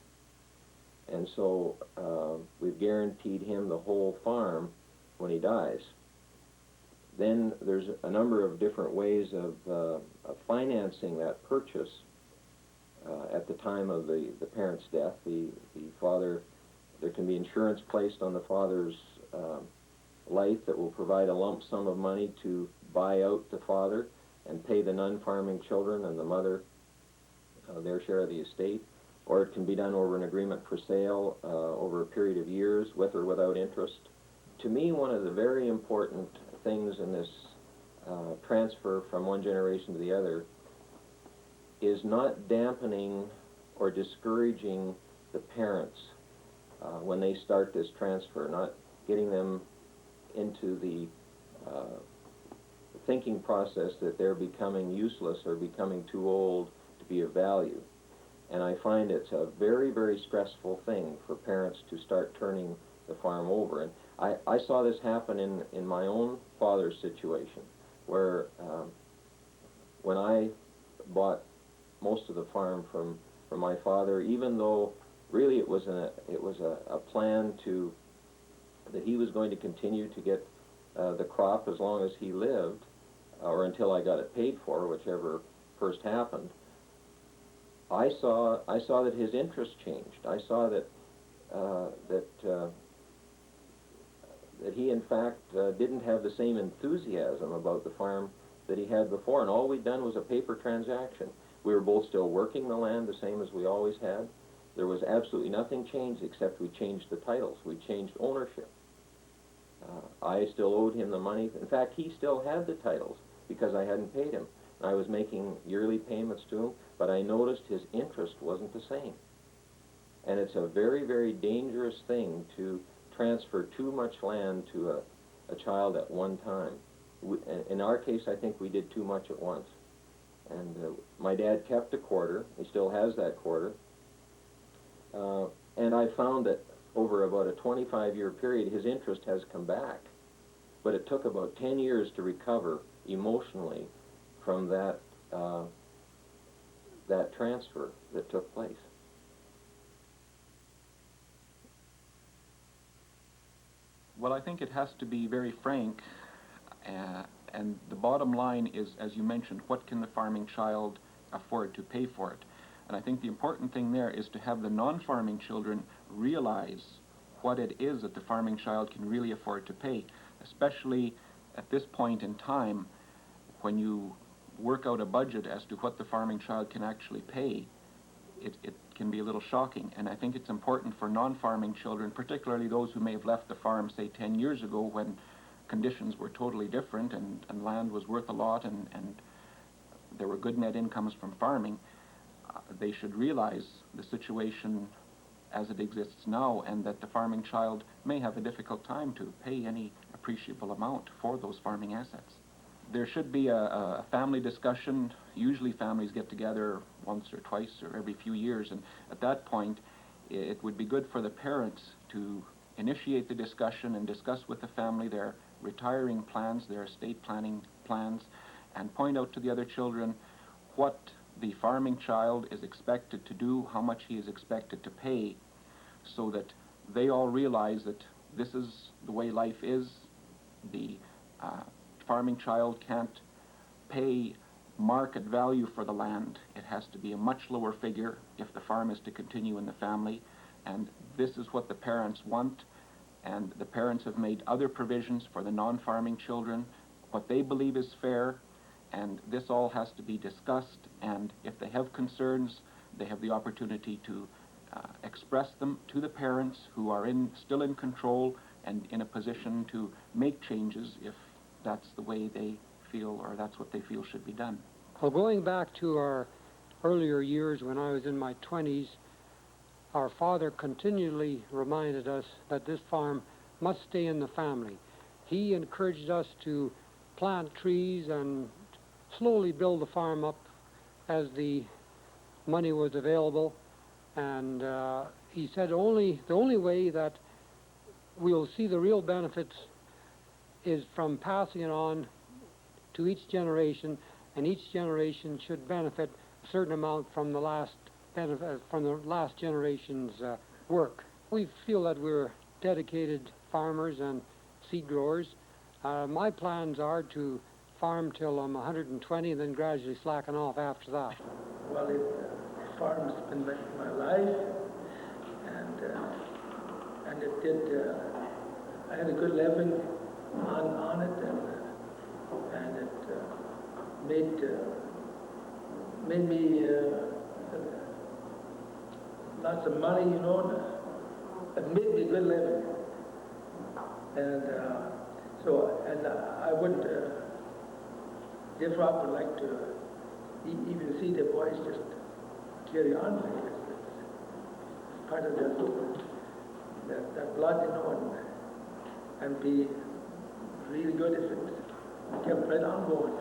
And so we've guaranteed him the whole farm when he dies. Then there's a number of different ways of financing that purchase at the time of the parent's death. The father, there can be insurance placed on the father's life that will provide a lump sum of money to buy out the father and pay the non-farming children and the mother their share of the estate. Or it can be done over an agreement for sale over a period of years, with or without interest. To me, one of the very important things in this transfer from one generation to the other is not dampening or discouraging the parents when they start this transfer, not getting them into the thinking process that they're becoming useless or becoming too old to be of value. And I find it's a very, very stressful thing for parents to start turning the farm over. And I saw this happen in my own father's situation, where when I bought most of the farm from my father, even though really it was a plan that he was going to continue to get the crop as long as he lived, or until I got it paid for, whichever first happened. I saw that his interest changed. I saw that he in fact didn't have the same enthusiasm about the farm that he had before, and all we'd done was a paper transaction. We were both still working the land the same as we always had. There was absolutely nothing changed except we changed the titles. We changed ownership. I still owed him the money. In fact, he still had the titles because I hadn't paid him. I was making yearly payments to him, but I noticed his interest wasn't the same. And it's a very, very dangerous thing to transfer too much land to a child at one time. In our case, I think we did too much at once. And my dad kept a quarter. He still has that quarter. And I found that over about a 25-year period, his interest has come back. But it took about 10 years to recover emotionally from that, that transfer that took place. Well, I think it has to be very frank, and the bottom line is, as you mentioned, what can the farming child afford to pay for it? And I think the important thing there is to have the non-farming children realize what it is that the farming child can really afford to pay, especially at this point in time when you work out a budget as to what the farming child can actually pay. It can be a little shocking, and I think it's important for non-farming children, particularly those who may have left the farm, say, 10 years ago when conditions were totally different and land was worth a lot and there were good net incomes from farming. They should realize the situation as it exists now, and that the farming child may have a difficult time to pay any appreciable amount for those farming assets. There should be a family discussion. Usually families get together once or twice or every few years, and at that point it would be good for the parents to initiate the discussion and discuss with the family their retiring plans, their estate planning plans, and point out to the other children what the farming child is expected to do, how much he is expected to pay, so that they all realize that this is the way life is. The farming child can't pay market value for the land. It has to be a much lower figure if the farm is to continue in the family, and this is what the parents want, and the parents have made other provisions for the non-farming children, what they believe is fair, and this all has to be discussed, and if they have concerns, they have the opportunity to express them to the parents, who are still in control and in a position to make changes if that's the way they feel, or that's what they feel should be done. Well, going back to our earlier years when I was in my 20s, our father continually reminded us that this farm must stay in the family. He encouraged us to plant trees and slowly build the farm up as the money was available, and he said the only way that we'll see the real benefits is from passing it on to each generation, and each generation should benefit a certain amount from the last generation's work. We feel that we're dedicated farmers and seed growers. My plans are to farm till I'm 120 and then gradually slacken off after that. Well, farm's been my life, and it did. I had a good living on it, and it made me lots of money, you know. It made me a good living, and I wouldn't. Jeff Rob would like to even see the boys just carry on like this. It's part of that blood, you know, and be really good if it kept right on going.